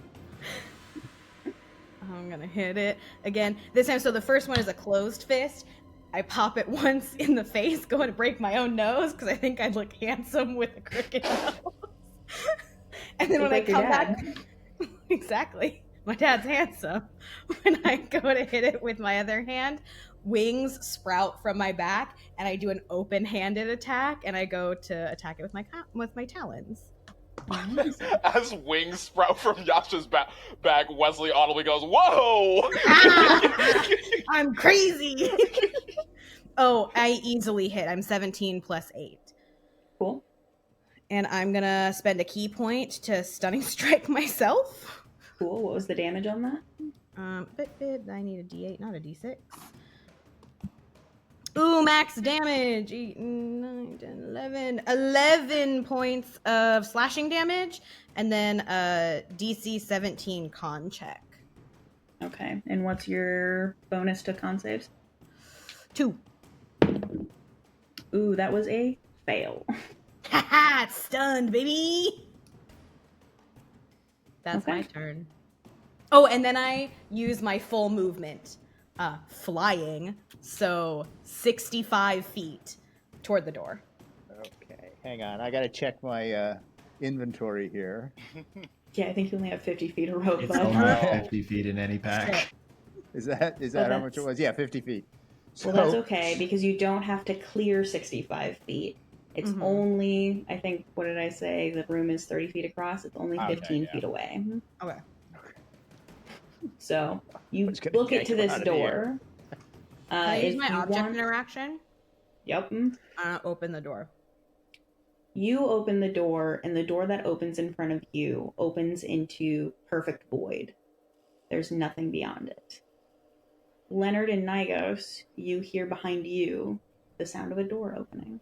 I'm gonna hit it again. This time, so the first one is a closed fist. I pop it once in the face, going to break my own nose because I think I'd look handsome with a crooked nose. And then Look when like I your come dad. back, exactly, my dad's handsome. When I go to hit it with my other hand, wings sprout from my back, and I do an open-handed attack, and I go to attack it with my talons. As wings sprout from Yasha's back, Wesley audibly goes, "Whoa!" I'm crazy. Oh, I easily hit. I'm 17 plus 8. Cool. And I'm gonna spend a key point to stunning strike myself. Cool. What was the damage on that? But I need a D8, not a D6. Ooh, max damage. 8, 9, 10, 11. 11 points of slashing damage, and then a DC 17 con check. Okay. And what's your bonus to con saves? 2. Ooh, that was a fail. Haha, stunned, baby. That's Okay. my turn. Oh, and then I use my full movement, flying, so 65 feet toward the door. Okay, hang on. I got to check my inventory here. Yeah, I think you only have 50 feet of rope It's left. only Wow. 50 feet in any pack. Is that Well, how much it that's- was? Yeah, 50 feet. Well, that's okay because you don't have to clear 65 feet. It's Mhm. only, I think, what did I say? The room is 30 feet across. It's only Okay, 15 yeah. feet away. Okay. So you Just gonna book it yank to him this out of the air. door. Can I use If my you object want- interaction? Yep. Open the door. You open the door, and the door that opens in front of you opens into perfect void. There's nothing beyond it. Leonard and Gnigos, you hear behind you the sound of a door opening.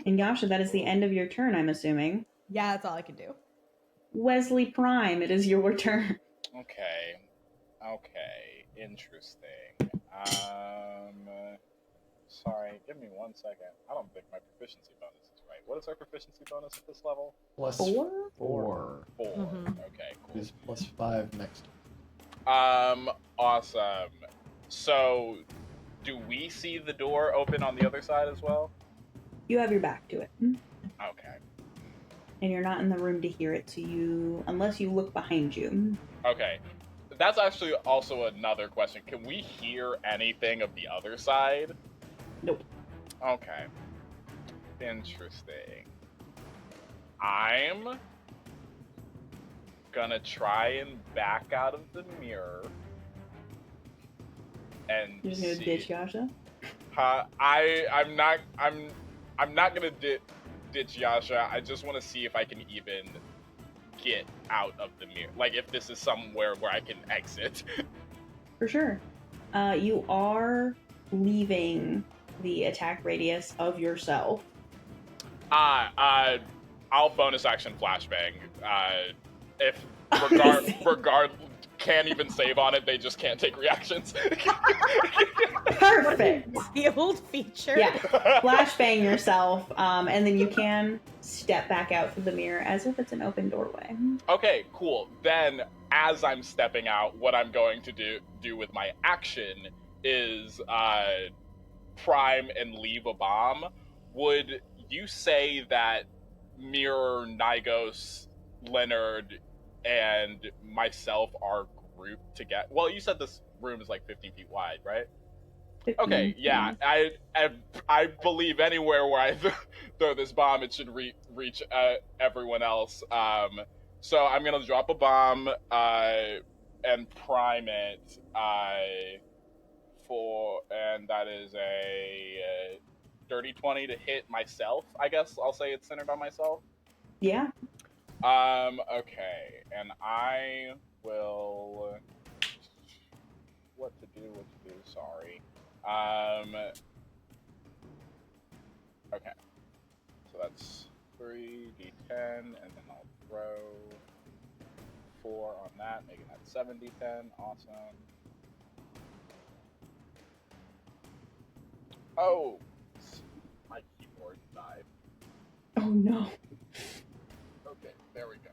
And Yasha, that is the end of your turn, I'm assuming. Yeah, that's all I can do. Wesley Prime, it is your turn. Okay. Interesting. Sorry, give me 1 second. I don't think my proficiency bonus is right. What is our proficiency bonus at this level? Plus 4? 4. 4. Mhm. Okay, cool. Is plus 5 next. Awesome. So, do we see the door open on the other side as well? You have your back to it. Okay. And you're not in the room to hear it, so unless you look behind you. Okay. That's actually also another question. Can we hear anything of the other side? Nope. Okay. Interesting. I'm gonna try and back out of the mirror and You're just gonna see. ditch Yasha? I'm not gonna ditch Yasha. I just want to see if I can even get out of the mirror. Like if this is somewhere where I can exit. For sure. You are leaving the attack radius of yourself. I'll bonus action flashbang. If regard can't even save on it, they just can't take reactions. Perfect. The old feature. Yeah. Flashbang yourself, and then you can step back out through the mirror as if it's an open doorway. Okay, cool. Then, as I'm stepping out, what I'm going to do with my action is prime and leave a bomb. Would you say that Mirror, Gnigos, Leonard, and myself are grouped together? Well, you said this room is like 15 feet wide, right? 15, Okay, yeah. I believe anywhere where I throw this bomb, it should reach everyone else. So I'm gonna drop a bomb and prime it and that is a dirty 20 to hit myself. I guess I'll say it's centered on myself. Yeah. Okay, and I will. What to do? Sorry. Okay. So that's 3d10, and then I'll throw 4 on that, making that 7d10. Awesome. Oh! My keyboard died. Oh no. Okay, there we go.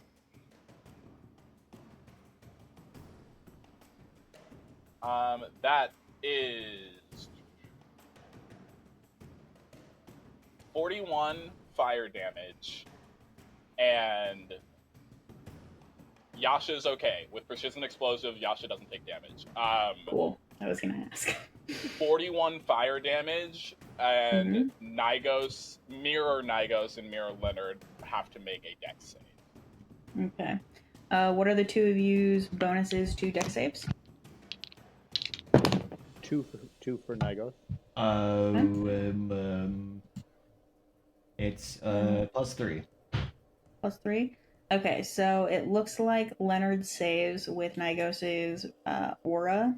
That is 41 fire damage, and Yasha's okay. With precision explosive, Yasha doesn't take damage. Cool. I was gonna ask. 41 fire damage, and Gnigos, Mirror Gnigos and Mirror Leonard have to make a dex save. Okay. What are the two of you's bonuses to dex saves? 2 for Gnigos. It's +3. +3? Okay, so it looks like Leonard saves with Gnigos' aura,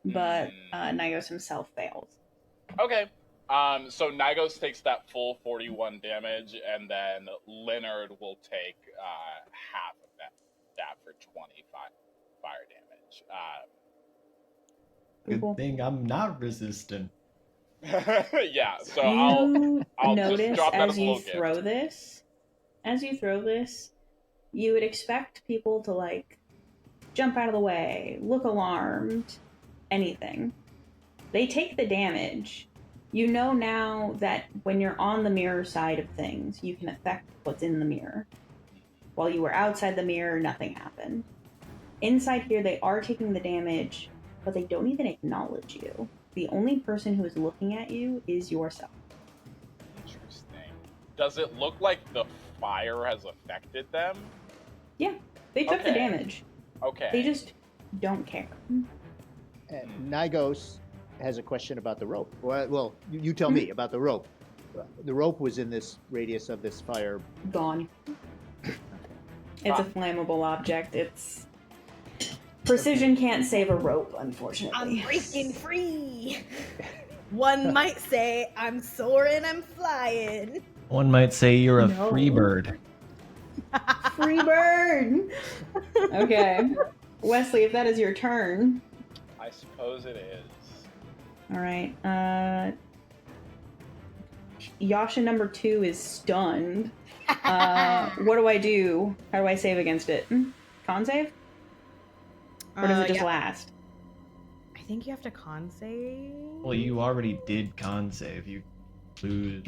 but Gnigos himself fails. Okay. So Gnigos takes that full 41 damage, and then Leonard will take half of that for 25 fire damage. Good thing I'm not resistant. Yeah, so You I'll just notice drop that as as a you little throw gift. this, you would expect people to like jump out of the way, look alarmed, anything. They take the damage. You know now that when you're on the mirror side of things, you can affect what's in the mirror. While you were outside the mirror, nothing happened. Inside here, they are taking the damage, but they don't even acknowledge you. The only person who is looking at you is yourself. Interesting. Does it look like the fire has affected them? Yeah, they took the Okay. damage. Okay. They just don't care. And Gnigos has a question about the rope. Well, you tell me about the rope. The rope was in this radius of this fire. Gone. It's a flammable object. It's precision can't save a rope, unfortunately. I'm breaking free. One might say I'm soaring, I'm flying. One might say you're a No. free bird. Free bird. Okay, Wesley, if that is your turn. I suppose it is. All right. Yasha number 2 is stunned. What do I do? How do I save against it? Con save? Or does it just Yeah. last? I think you have to con save. Well, you already did con save. You lose.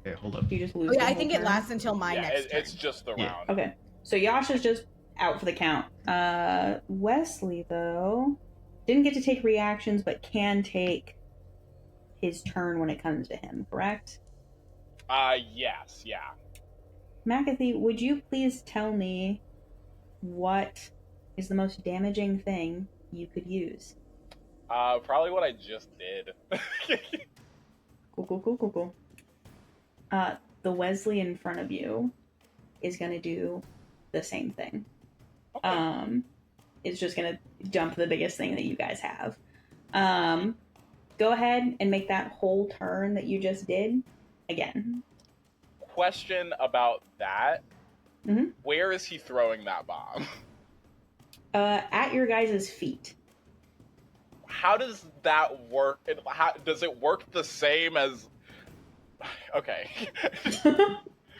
Okay, hold up. You just lose. Oh yeah, the I whole think it turn? lasts until my Yeah, next turn. it's just the Yeah. round. Okay. So Yasha's just out for the count. Wesley, though, didn't get to take reactions, but can take his turn when it comes to him, correct? Yes, yeah. McAfee, would you please tell me what is the most damaging thing you could use? Probably what I just did. Cool. The Wesley in front of you is going to do the same thing. Okay. It's just going to dump the biggest thing that you guys have. Go ahead and make that whole turn that you just did again. Question about that. Mhm. Where is he throwing that bomb? At your guys' feet. How does that work? Does it work the same as... Okay.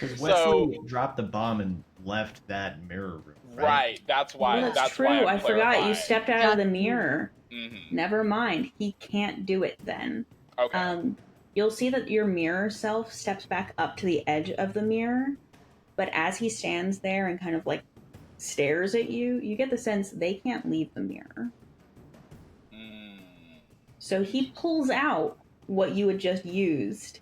Because So- Wesley dropped the bomb and left that mirror room. Right. That's why. Well, that's true. why I forgot. You clarifying. stepped out of the mirror. Mm-hmm. Never mind. He can't do it then. Okay. You'll see that your mirror self steps back up to the edge of the mirror, but as he stands there and kind of like stares at you, you get the sense they can't leave the mirror. Mm. So he pulls out what you had just used,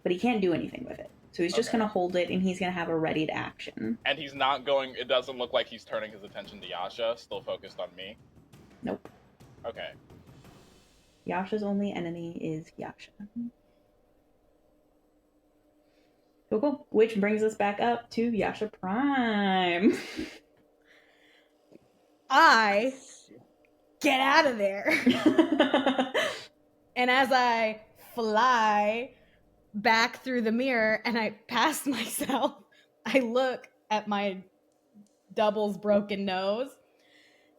but he can't do anything with it. So he's just Okay. going to hold it, and he's going to have a ready to action. And he's not going. It doesn't look like he's turning his attention to Yasha. Still focused on me. Nope. Okay. Yasha's only enemy is Yasha. Cool. Which brings us back up to Yasha Prime. I get out of there. And as I fly back through the mirror and I pass myself, I look at my double's broken nose.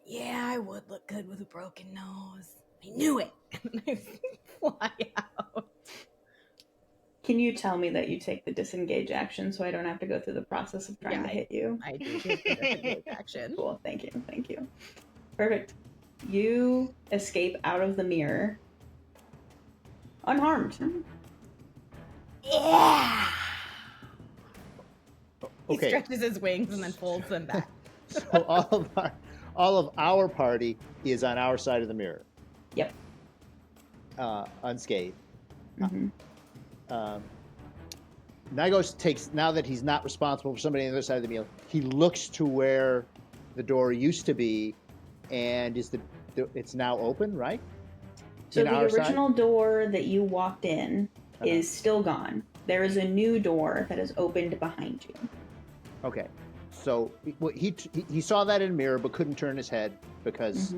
Yeah, I would look good with a broken nose. I knew it. And I fly out. Can you tell me that you take the disengage action so I don't have to go through the process of trying to hit you? I do take the disengage action. Cool. Thank you. Perfect. You escape out of the mirror unharmed. Yeah. He Okay. stretches his wings and then folds them back. So all of our party is on our side of the mirror. Yep. Unscathed. Mm-hmm. Gnigos takes, now that he's not responsible for somebody on the other side of the mirror, he looks to where the door used to be, and it's now open, right? So In the our side? original door that you walked in is still gone. There is a new door that is opened behind you. Okay. So he saw that in a mirror, but couldn't turn his head because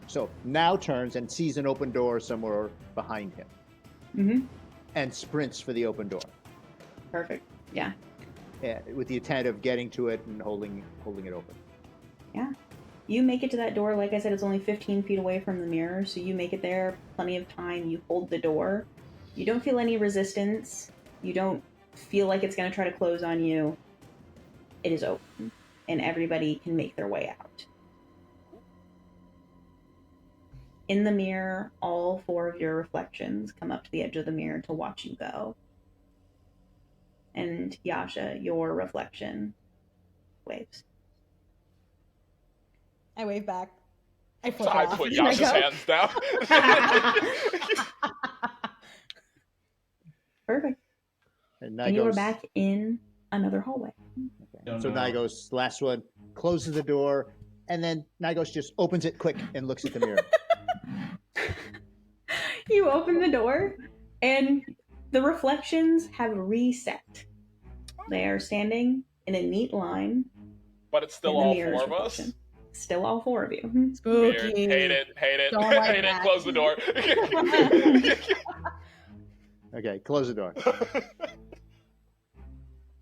so now turns and sees an open door somewhere behind him, Mm-hmm. and sprints for the open door, Perfect. Yeah. with the intent of getting to it and holding it open. Yeah. You make it to that door. Like I said, it's only 15 feet away from the mirror, so you make it there. Plenty of time. You hold the door. You don't feel any resistance. You don't feel like it's going to try to close on you. It is open, and everybody can make their way out. In the mirror, all 4 of your reflections come up to the edge of the mirror to watch you go. And Yasha, your reflection waves. I wave back. I So flip it I off. put and I Yasha's go. hands down. Perfect. And And you are Gnigos, back in another hallway. Don't so know. Gnigos, last one, closes the door, and then Gnigos just opens it quick and looks at the mirror. You open the door, and the reflections have reset. They are standing in a neat line. But it's still in the all mirror's 4 of us. reflection. Still all 4 of you. Weird. Spooky. Hate it. Don't like Hate it. that. Close the door. Okay, close the door.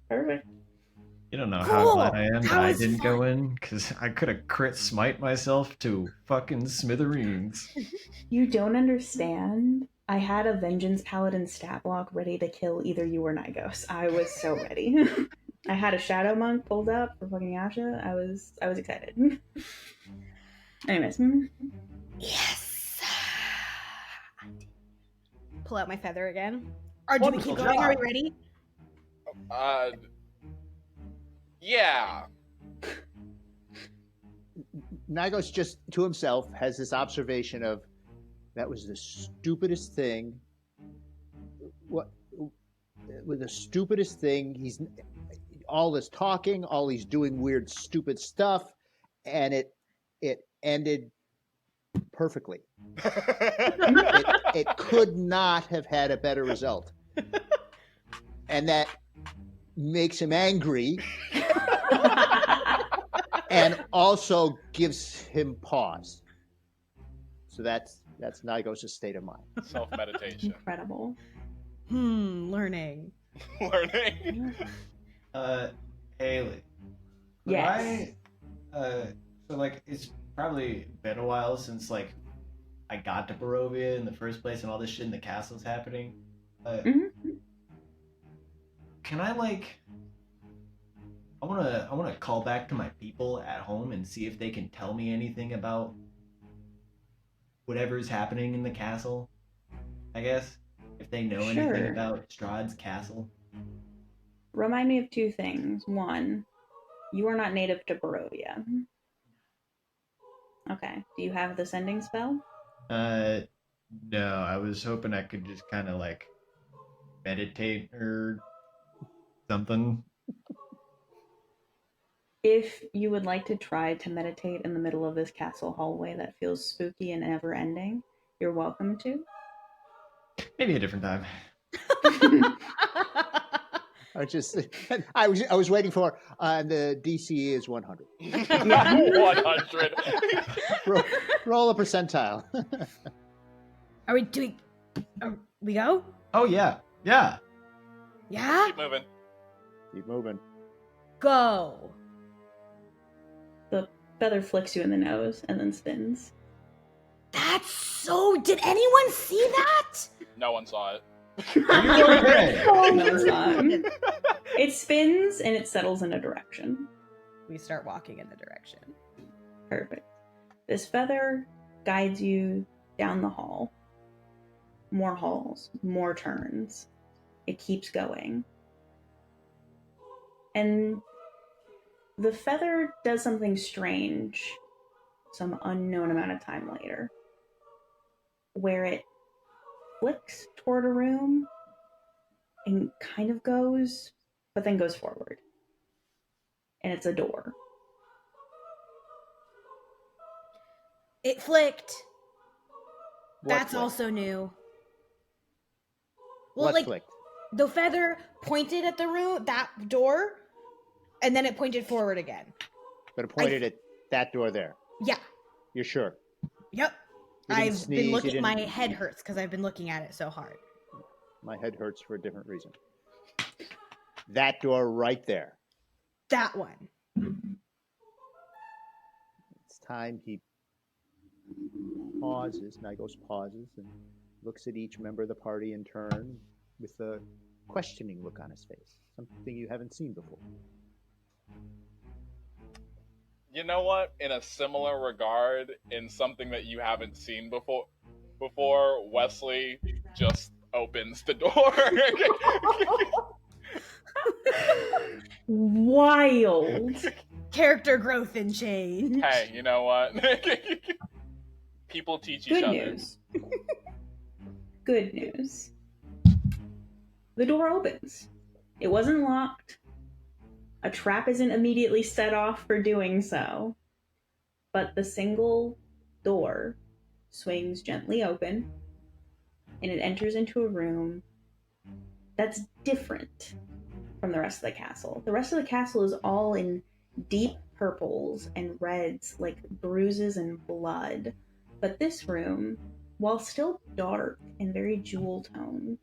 Perfect. You don't know Cool. how glad I am that That I was didn't fun. go in, because I could have crit smite myself to fucking smithereens. You don't understand. I had a Vengeance Paladin stat block ready to kill either you or Gnigos. I was so ready. I had a Shadow Monk pulled up for fucking Yasha. I was excited. Anyways. Yes. Pull out my feather again. Or do we Wonderful keep going? Are we job. ready? Yeah. Gnigos just to himself has this observation of, that was the stupidest thing. What? With the stupidest thing, he's all this talking, all he's doing weird, stupid stuff, and it ended perfectly. It could not have had a better result, and that makes him angry, and also gives him pause. So that's Gnigos' state of mind. Self-meditation. Incredible. Learning. Learning. Haelley. Yes. So like it's probably been a while since like I got to Barovia in the first place and all this shit in the castle's happening. Mhm. can I I wanna call back to my people at home and see if they can tell me anything about whatever's happening in the castle. I guess if they know anything Sure. about Strahd's castle. Remind me of two things. One, you are not native to Barovia. Okay. Do you have the sending spell? No, I was hoping I could just kind of meditate or something. If you would like to try to meditate in the middle of this castle hallway that feels spooky and never ending, you're welcome to. Maybe a different time. I was waiting for the DC is 100. 100. Roll a percentile. Are we doing? We go? Oh yeah. Yeah. Keep moving. Keep moving. Go. The feather flicks you in the nose and then spins. That's so. Did anyone see that? No one saw it. No, it's not. It spins and it settles in a direction. We start walking in the direction. Perfect. This feather guides you down the hall. More halls, more turns. It keeps going. And the feather does something strange some unknown amount of time later, where it flicks toward a room and kind of goes, but then goes forward. And it's a door. It flicked. What That's flicked? also new. Well, What flicked? the feather pointed at the room, that door, and then it pointed forward again. But it pointed at that door there. Yeah. You're sure? Yep. You didn't I've sneeze, been you looking. didn't- My head hurts because I've been looking at it so hard. My head hurts for a different reason. That door right there. That one. It's time he pauses. Gnigos pauses and looks at each member of the party in turn with a questioning look on his face. Something you haven't seen before. You know what? In a similar regard, in something that you haven't seen before Wesley just opens the door. Wild. Character growth and change. Hey, you know what? People teach each Good other. news. Good news. The door opens. It wasn't locked. A trap isn't immediately set off for doing so. But the single door swings gently open, and it enters into a room that's different from the rest of the castle. The rest of the castle is all in deep purples and reds, like bruises and blood. But this room, while still dark and very jewel-toned,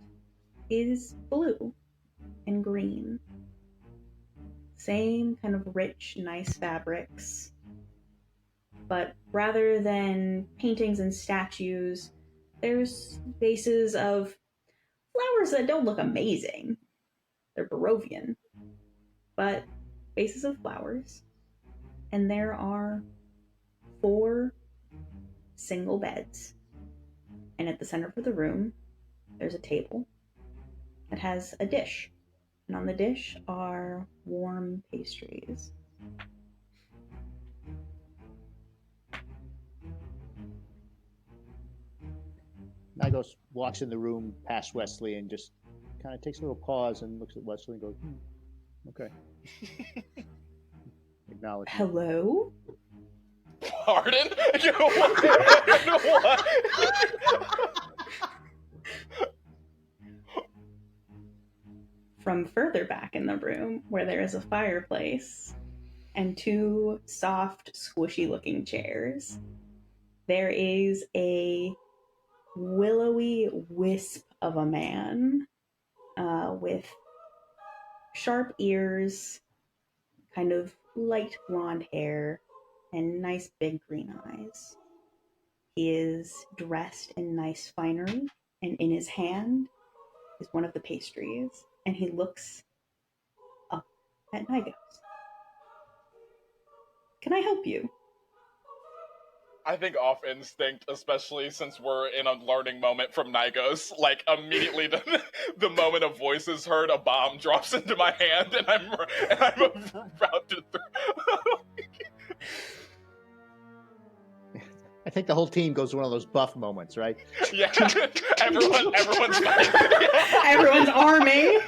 is blue and green. Same kind of rich, nice fabrics. But rather than paintings and statues, there's vases of flowers that don't look amazing. They're Barovian. But vases of flowers. And there are 4 single beds. And at the center of the room, there's a table that has a dish. And on the dish are warm pastries. Gnigos walks in the room past Wesley and just kind of takes a little pause and looks at Wesley and goes, okay. Acknowledge. Hello? Pardon? What? From further back in the room, where there is a fireplace and 2 soft, squishy-looking chairs, there is a willowy wisp of a man with sharp ears, kind of light blonde hair, and nice big green eyes. He is dressed in nice finery, and in his hand is one of the pastries, and he looks at Gnigos. Can I help you? I think off instinct, especially since we're in a learning moment from Gnigos, like immediately the moment a voice is heard, a bomb drops into my hand, and I'm about to throw. I think the whole team goes to one of those buff moments, right? Yeah, everyone's fighting. Everyone's arming.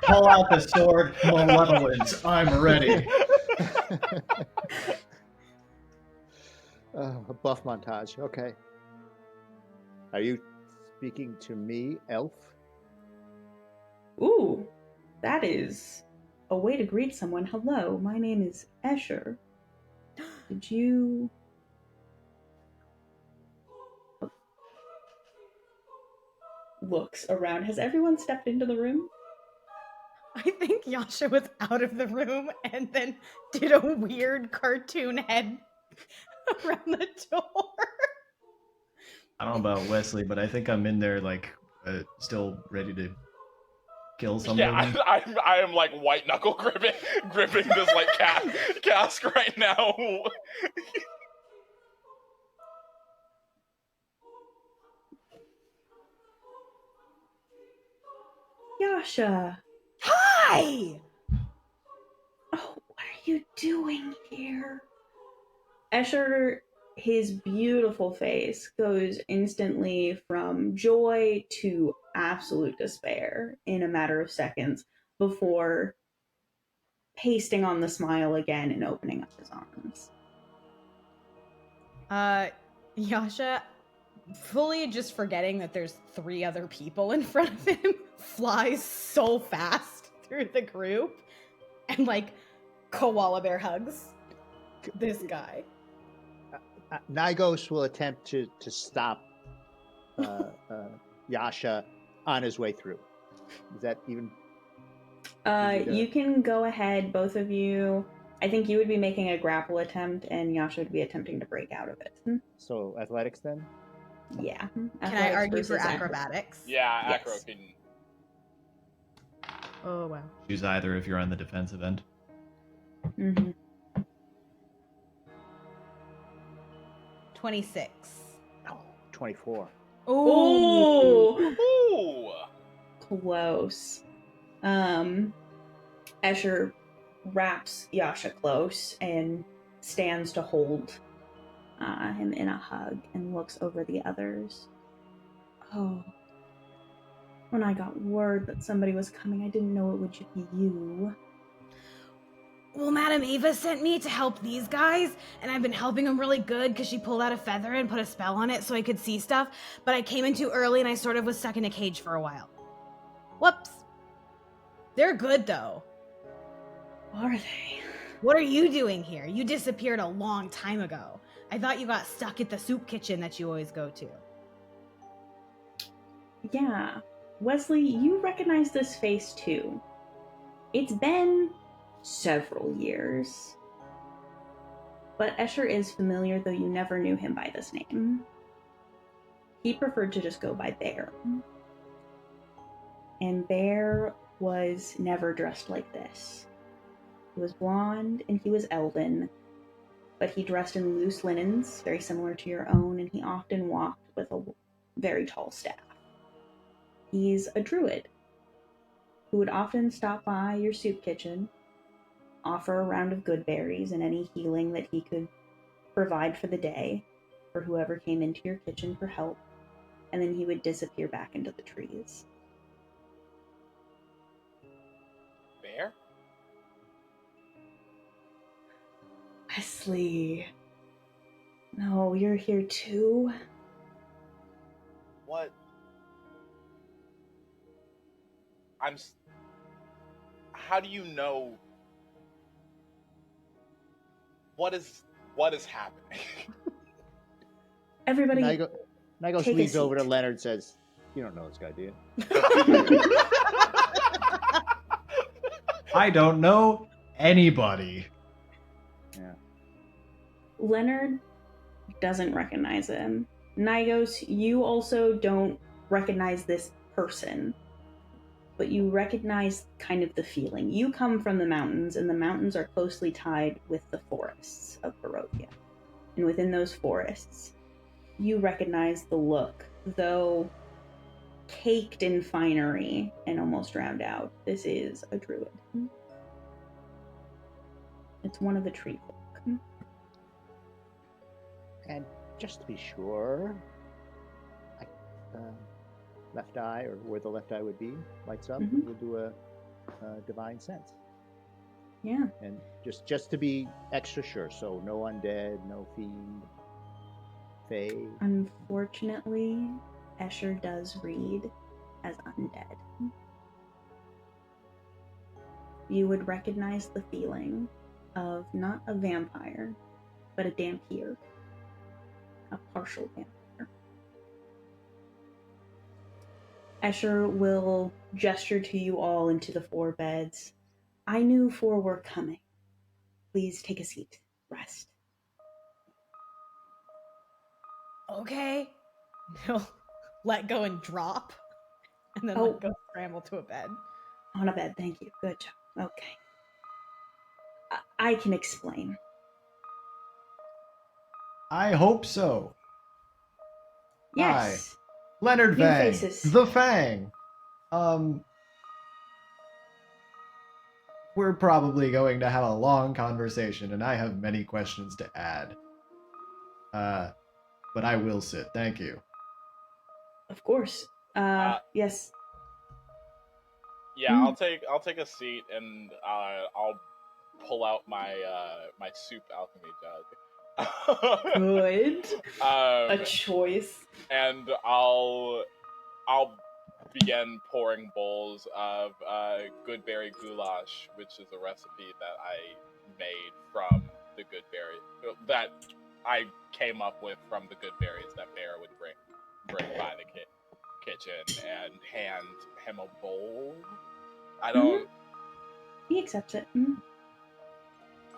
Pull out the sword, malevolence. I'm ready. A buff montage. Okay. Are you speaking to me, elf? Ooh, that is a way to greet someone. Hello, my name is Escher. Did you... Looks around. Has everyone stepped into the room? I think Yasha was out of the room and then did a weird cartoon head around the door. I don't know about Wesley, but I think I'm in there, still ready to kill somebody. Yeah, I am like white knuckle gripping this like cask right now. Yasha! Hi! Oh, what are you doing here? Escher, his beautiful face goes instantly from joy to absolute despair in a matter of seconds before pasting on the smile again and opening up his arms. Yasha, fully just forgetting that there's 3 other people in front of him, flies so fast through the group and koala bear hugs this guy. Gnigos will attempt to stop Yasha on his way through. Is that even... You can go ahead, both of you. I think you would be making a grapple attempt, and Yasha would be attempting to break out of it. So, athletics then? Yeah. Can I Athletics argue for versus acrobatics? Yeah, Yes. acro can. Oh, wow. Choose either if you're on the defensive end. Mm-hmm. 26. No, 24. Ooh! Ooh. Close. Escher wraps Yasha close and stands to hold him in a hug and looks over the others. Oh. When I got word that somebody was coming, I didn't know it would be you. Well, Madam Ava sent me to help these guys, and I've been helping them really good because she pulled out a feather and put a spell on it so I could see stuff, but I came in too early and I sort of was stuck in a cage for a while. Whoops. They're good, though. Are they? What are you doing here? You disappeared a long time ago. I thought you got stuck at the soup kitchen that you always go to. Yeah. Wesley, you recognize this face too. It's been several years. But Escher is familiar, though you never knew him by this name. He preferred to just go by Bear. And Bear was never dressed like this. He was blonde and he was elven, but he dressed in loose linens, very similar to your own, and he often walked with a very tall staff. He's a druid who would often stop by your soup kitchen, offer a round of good berries and any healing that he could provide for the day for whoever came into your kitchen for help, and then he would disappear back into the trees. Bear? Wesley. No, you're here too? What? How do you know? What is happening? Everybody, Gnigos take a leans over to seat. Leonard and says, "You don't know this guy, do you?" I don't know anybody. Yeah. Leonard doesn't recognize him. Gnigos, you also don't recognize this person. but you recognize kind of the feeling. You come from the mountains, and the mountains are closely tied with the forests of Barovia. And within those forests, you recognize the look, though caked in finery and almost drowned out. This is a druid. It's one of the tree folk. And just to be sure, left eye, or where the left eye would be, lights up. Mhm. We'll do a divine sense. Yeah. And just to be extra sure, so no undead, no fiend, fae. Unfortunately, Escher does read as undead. You would recognize the feeling of not a vampire, but a dhampir. A partial vampire. Escher will gesture to you all into the 4 beds. I knew 4 were coming. Please take a seat. Rest. Okay. He'll let go and drop, and then let go scramble to a bed. On a bed, thank you. Good job. Okay. I can explain. I hope so. Yes. Leonard New Vang, faces. the Fang. We're probably going to have a long conversation, and I have many questions to add. But I will sit. Thank you. Of course. Yes. Yeah, I'll take a seat, and I'll pull out my my soup alchemy jug. Good. A choice. And I'll begin pouring bowls of good berry goulash, which is a recipe that I made from the good berry that I came up with from the good berries that Bear would bring by the kitchen, and hand him a bowl. I don't. He accepts it. Thank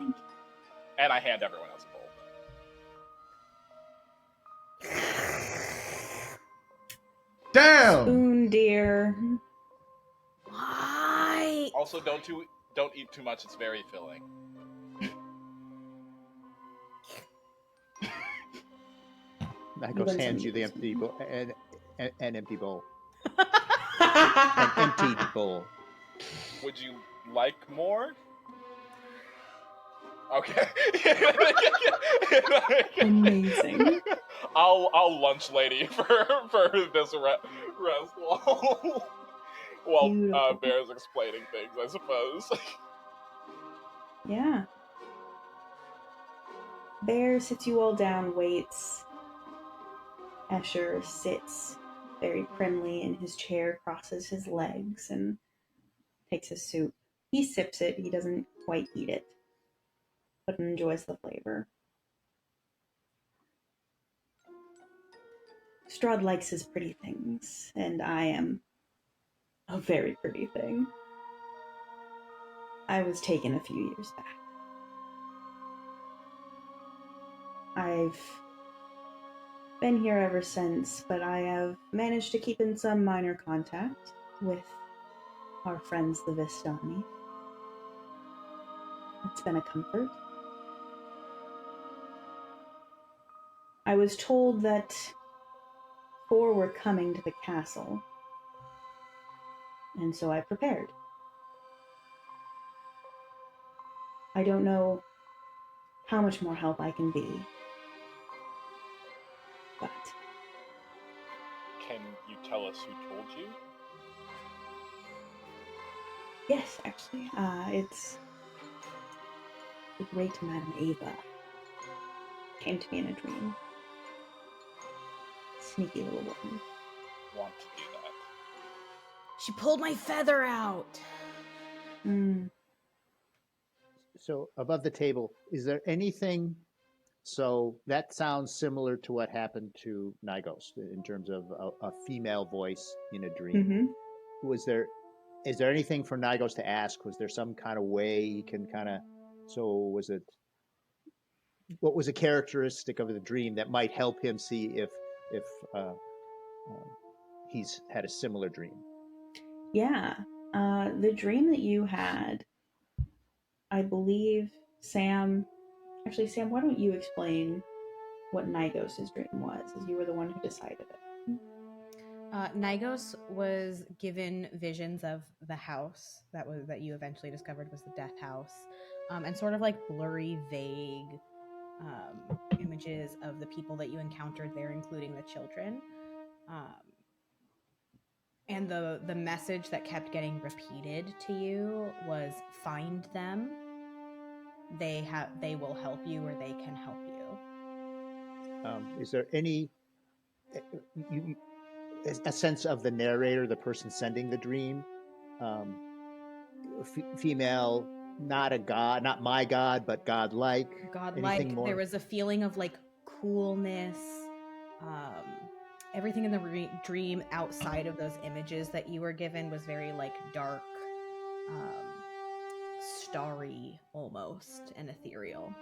you. And I hand everyone else a bowl. Damn! Spoon, dear. Why? Also, don't eat too much. It's very filling. Gnigos hands you the empty bowl, an empty bowl. An emptied bowl. Would you like more? Okay. Amazing. I'll lunch lady for this rest while Beautiful. Bear's explaining things, I suppose. Yeah. Bear sits you all down, waits. Escher sits very primly in his chair, crosses his legs, and takes his soup. He sips it, he doesn't quite eat it, but enjoys the flavor. Strahd likes his pretty things, and I am a very pretty thing. I was taken a few years back. I've been here ever since, but I have managed to keep in some minor contact with our friends the Vistani. It's been a comfort. I was told that 4 were coming to the castle, and so I prepared. I don't know how much more help I can be, but... Can you tell us who told you? Yes, actually. It's the great Madame Ava. Came to me in a dream. Sneaky little woman. Want to do that? She pulled my feather out. So above the table, is there anything? So that sounds similar to what happened to Gnigos in terms of a female voice in a dream. Is there anything for Gnigos to ask? Was there some kind of way he can kind of? So was it? What was a characteristic of the dream that might help him see if he's had a similar dream? Yeah. The dream that you had, I believe, Sam. Actually, Sam, why don't you explain what Gnigos' dream was, as you were the one who decided it. Gnigos was given visions of the house that you eventually discovered was the death house, and sort of like blurry, vague images of the people that you encountered there, including the children. And the message that kept getting repeated to you was find them. They will help you, or they can help you. Is there any a sense of the narrator, the person sending the dream? Female, not a god, not my god, but godlike. Anything more? There was a feeling of like coolness. Everything in the dream outside of those images that you were given was very like dark, starry almost, and ethereal.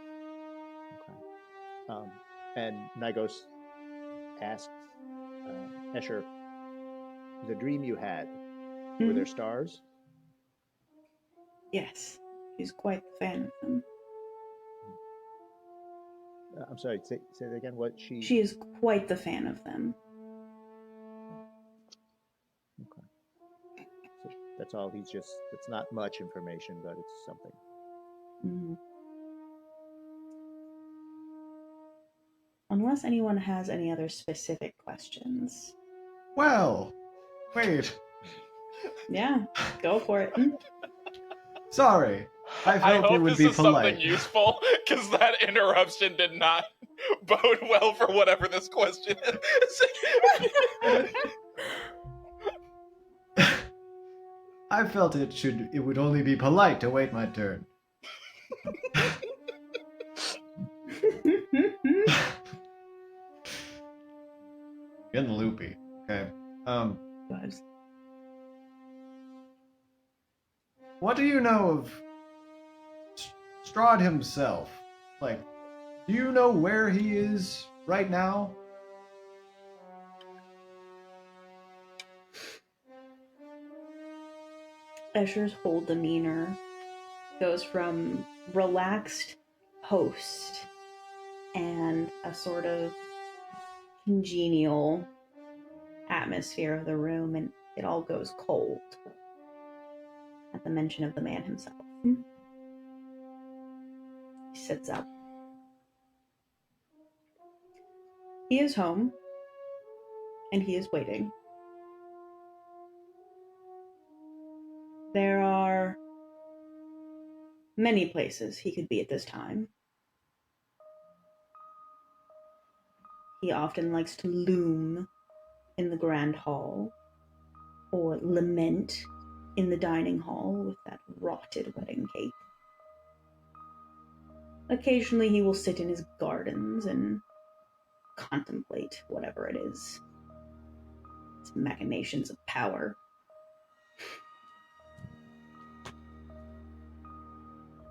Okay. And Gnigos asks Escher, the dream you had, were there stars? Yes, she's quite the fan of them. I'm sorry, say that again. What she? She is quite the fan of them. Okay. So that's all. It's not much information, but it's something. Mm-hmm. Unless anyone has any other specific questions. Well, wait. Yeah, go for it. Sorry. I felt it would be polite. I hope this is something useful, because that interruption did not bode well for whatever this question is. I felt it would only be polite to wait my turn. Getting loopy. Okay. What do you know of Strahd himself? Like, do you know where he is right now? Escher's whole demeanor goes from relaxed host and a sort of congenial atmosphere of the room, and it all goes cold at the mention of the man himself. He sits up. He is home, and he is waiting. There are many places he could be at this time. He often likes to loom in the grand hall, or lament in the dining hall with that rotted wedding cake. Occasionally he will sit in his gardens and contemplate whatever it is. Its machinations of power.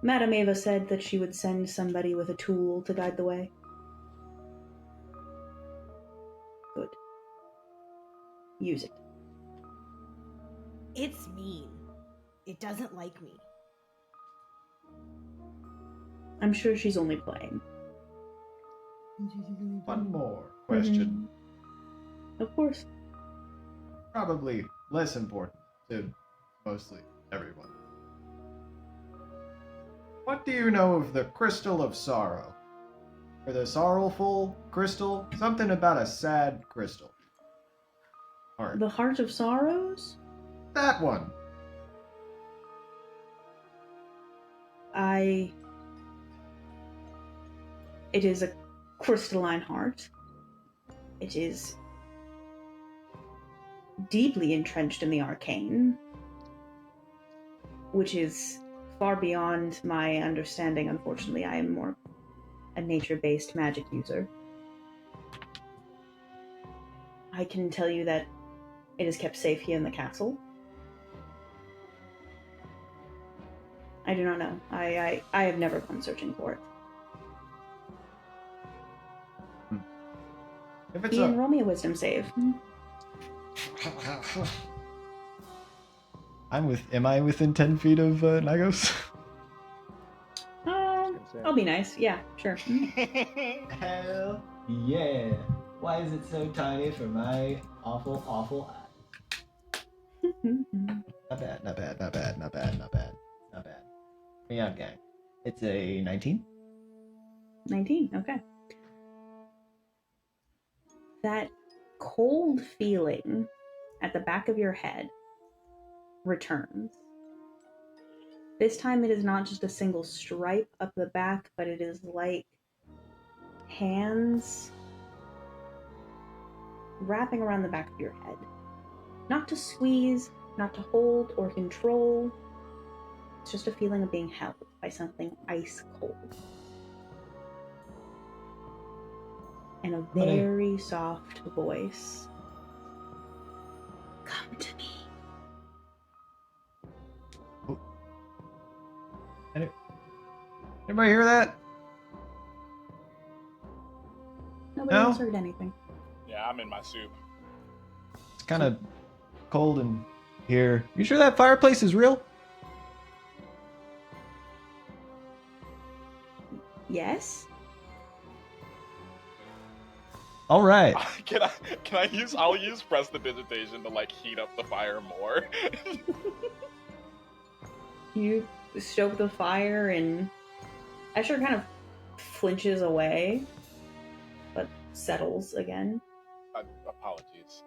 Madame Eva said that she would send somebody with a tool to guide the way. Good. Use it. It's mean. It doesn't like me. I'm sure she's only playing. One more question. Of course. Probably less important to mostly everyone. What do you know of the Crystal of Sorrow? Or the Sorrowful Crystal? Something about a sad crystal. Heart. The Heart of Sorrows? That one. It is a crystalline heart. It is deeply entrenched in the arcane, which is far beyond my understanding. Unfortunately, I am more a nature-based magic user. I can tell you that it is kept safe here in the castle. I do not know. I have never gone searching for it. If it's Ian, roll me a wisdom save. Am I within 10 feet of Gnigos? I'll be nice. Yeah, sure. Hell yeah. Why is it so tiny for my awful, awful eye? Not bad, not bad, not bad, not bad, not bad, not bad. Yeah, gang. It's a 19. 19, okay. That cold feeling at the back of your head returns. This time it is not just a single stripe up the back, but it is like hands wrapping around the back of your head. Not to squeeze, not to hold or control. It's just a feeling of being held by something ice cold. And a very soft voice. Come to me. Anybody hear that? Nobody else heard anything. Yeah, I'm in my soup. It's kind of cold in here. You sure that fireplace is real? Yes? All right. Can I use? I'll use prestidigitation to like heat up the fire more. You stoke the fire and Escher kind of flinches away, but settles again. Apologies.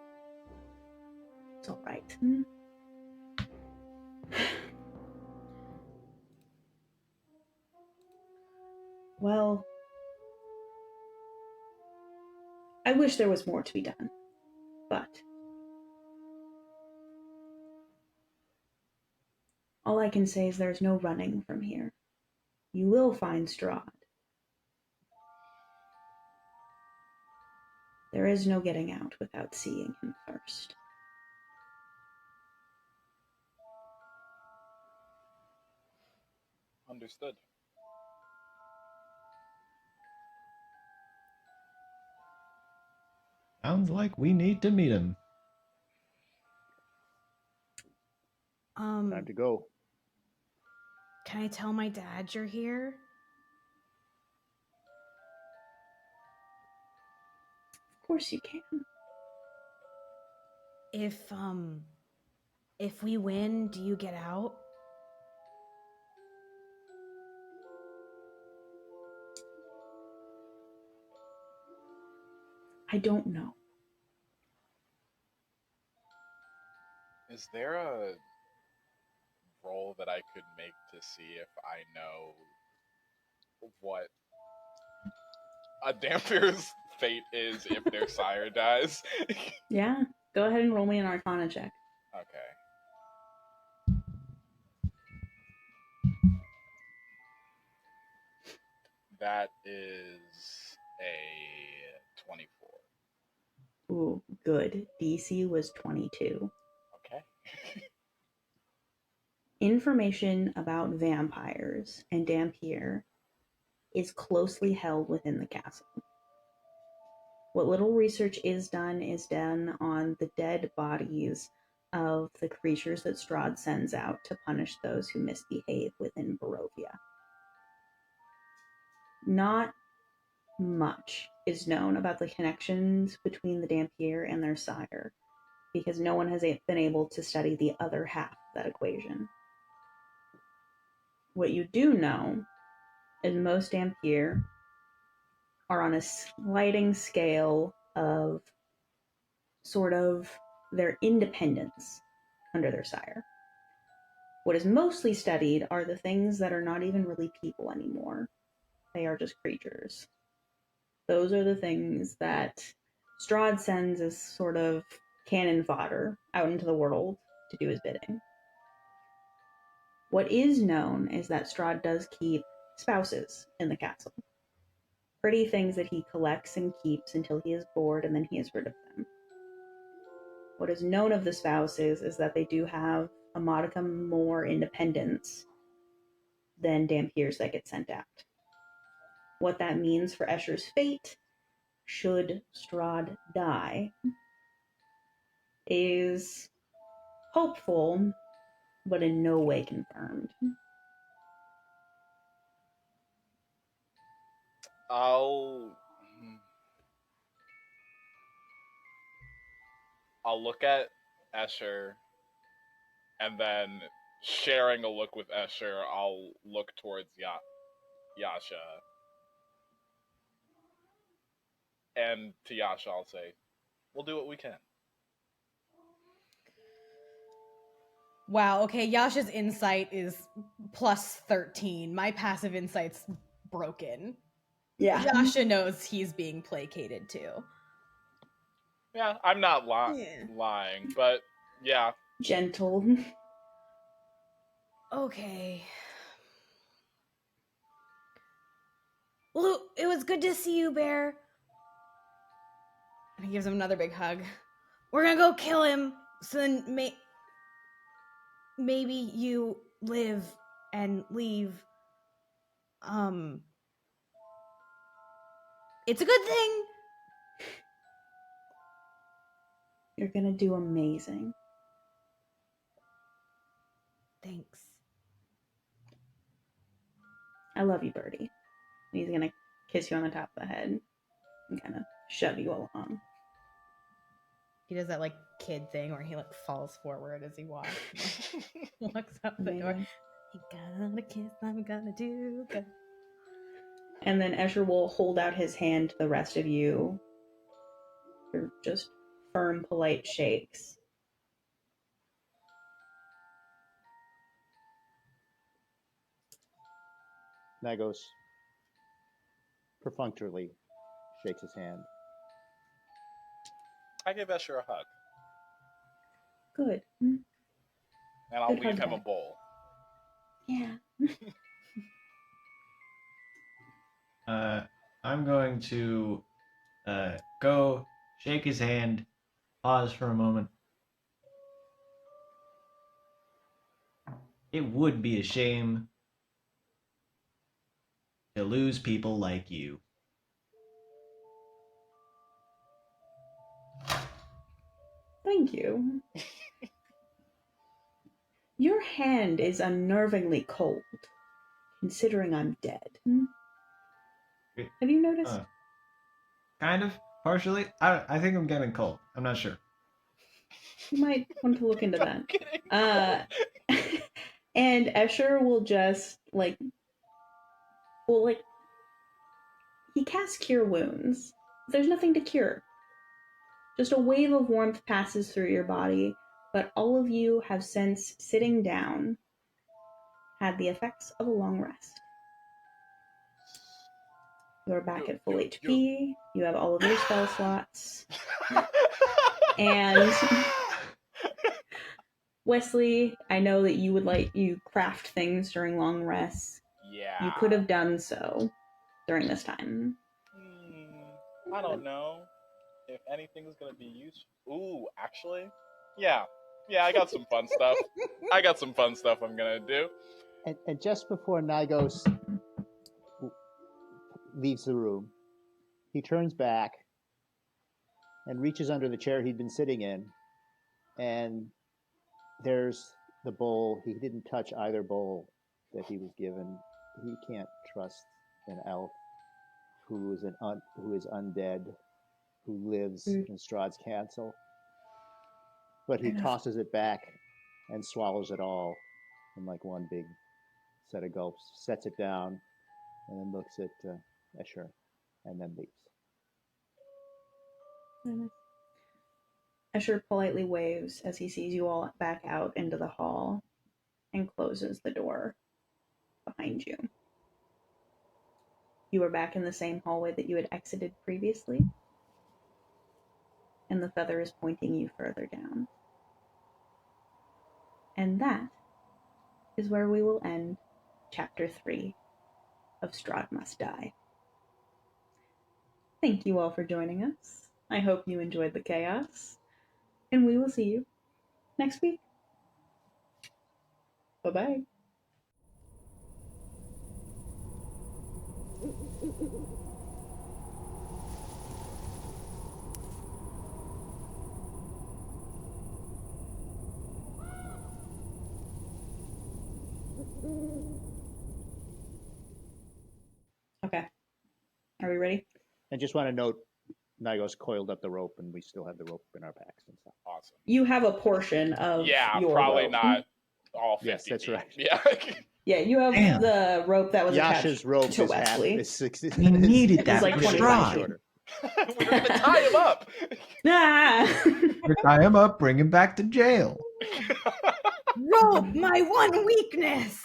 It's alright. Well, I wish there was more to be done, but all I can say is there's no running from here. You will find Strahd. There is no getting out without seeing him first. Understood. Sounds like we need to meet him. Time to go. Can I tell my dad you're here? Of course you can. If we win, do you get out? I don't know. Is there a roll that I could make to see if I know what a Dampier's fate is if their sire dies? Yeah, go ahead and roll me an Arcana check. Okay. That is a 24. Ooh, good. DC was 22. Okay. Information about vampires and Dampier is closely held within the castle. What little research is done on the dead bodies of the creatures that Strahd sends out to punish those who misbehave within Barovia. Not much is known about the connections between the Dampier and their sire, because no one has been able to study the other half of that equation. What you do know is most Dampier are on a sliding scale of sort of their independence under their sire. What is mostly studied are the things that are not even really people anymore. They are just creatures. Those are the things that Strahd sends as sort of cannon fodder out into the world to do his bidding. What is known is that Strahd does keep spouses in the castle. Pretty things that he collects and keeps until he is bored and then he is rid of them. What is known of the spouses is that they do have a modicum more independence than Dampiers that get sent out. What that means for Escher's fate, should Strahd die, is hopeful, but in no way confirmed. I'll look at Escher, and then sharing a look with Escher, I'll look towards Yasha. And to Yasha, I'll say, we'll do what we can. Wow, okay, Yasha's insight is plus 13. My passive insight's broken. Yeah. Yasha knows he's being placated too. Yeah, I'm not lying, but yeah. Gentle. Okay. Well, it was good to see you, Bear. And he gives him another big hug. We're gonna go kill him, so then maybe you live and leave. It's a good thing. You're gonna do amazing. Thanks. I love you, Birdie. And he's gonna kiss you on the top of the head and kind of shove you along. He does that like kid thing where he like falls forward as he walks. Walks out the door. He got a kiss, I'm gonna do good. And then Escher will hold out his hand to the rest of you for just firm, polite shakes. Gnigos perfunctorily shakes his hand. I give Escher a hug. Good. And I'll Good leave hug him a back. bowl. Yeah. I'm going to go shake his hand, pause for a moment. It would be a shame to lose people like you. Thank you. Your hand is unnervingly cold, considering I'm dead. Have you noticed? Kind of, partially. I think I'm getting cold. I'm not sure. You might want to look into that. And Escher will just he casts Cure Wounds. There's nothing to cure. Just a wave of warmth passes through your body, but all of you have since sitting down had the effects of a long rest. You're back at full HP. You have all of your spell slots. And Wesley, I know that you would you craft things during long rests. Yeah. You could have done so during this time. I don't know if anything's gonna be useful. Ooh, actually, yeah, I got some fun stuff. I'm gonna do. And just before Gnigos leaves the room, he turns back and reaches under the chair he'd been sitting in, and there's the bowl. He didn't touch either bowl that he was given. He can't trust an elf who is undead, who lives in Strahd's castle. But he tosses it back and swallows it all in like one big set of gulps, sets it down, and then looks at Escher, and then leaves. Escher politely waves as he sees you all back out into the hall and closes the door behind you. You are back in the same hallway that you had exited previously, and the feather is pointing you further down. And that is where we will end Chapter 3 of Strahd Must Die. Thank you all for joining us. I hope you enjoyed the chaos, and we will see you next week. Bye-bye. Okay. Are we ready? And just want to note, Gnigos coiled up the rope, and we still have the rope in our packs and stuff. Awesome. You have a portion of Yeah, your probably rope. not all 50 Yes, that's feet. right. Yeah. Yeah, you have Damn. the rope that was Yasha's attached rope to is half. Wesley. Is 60. We needed It's that like for 25 Strahd. feet. We're going to tie him up. Ah! Tie him up, bring him back to jail. Rope, my one weakness.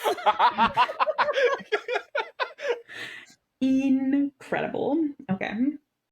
Incredible. Okay.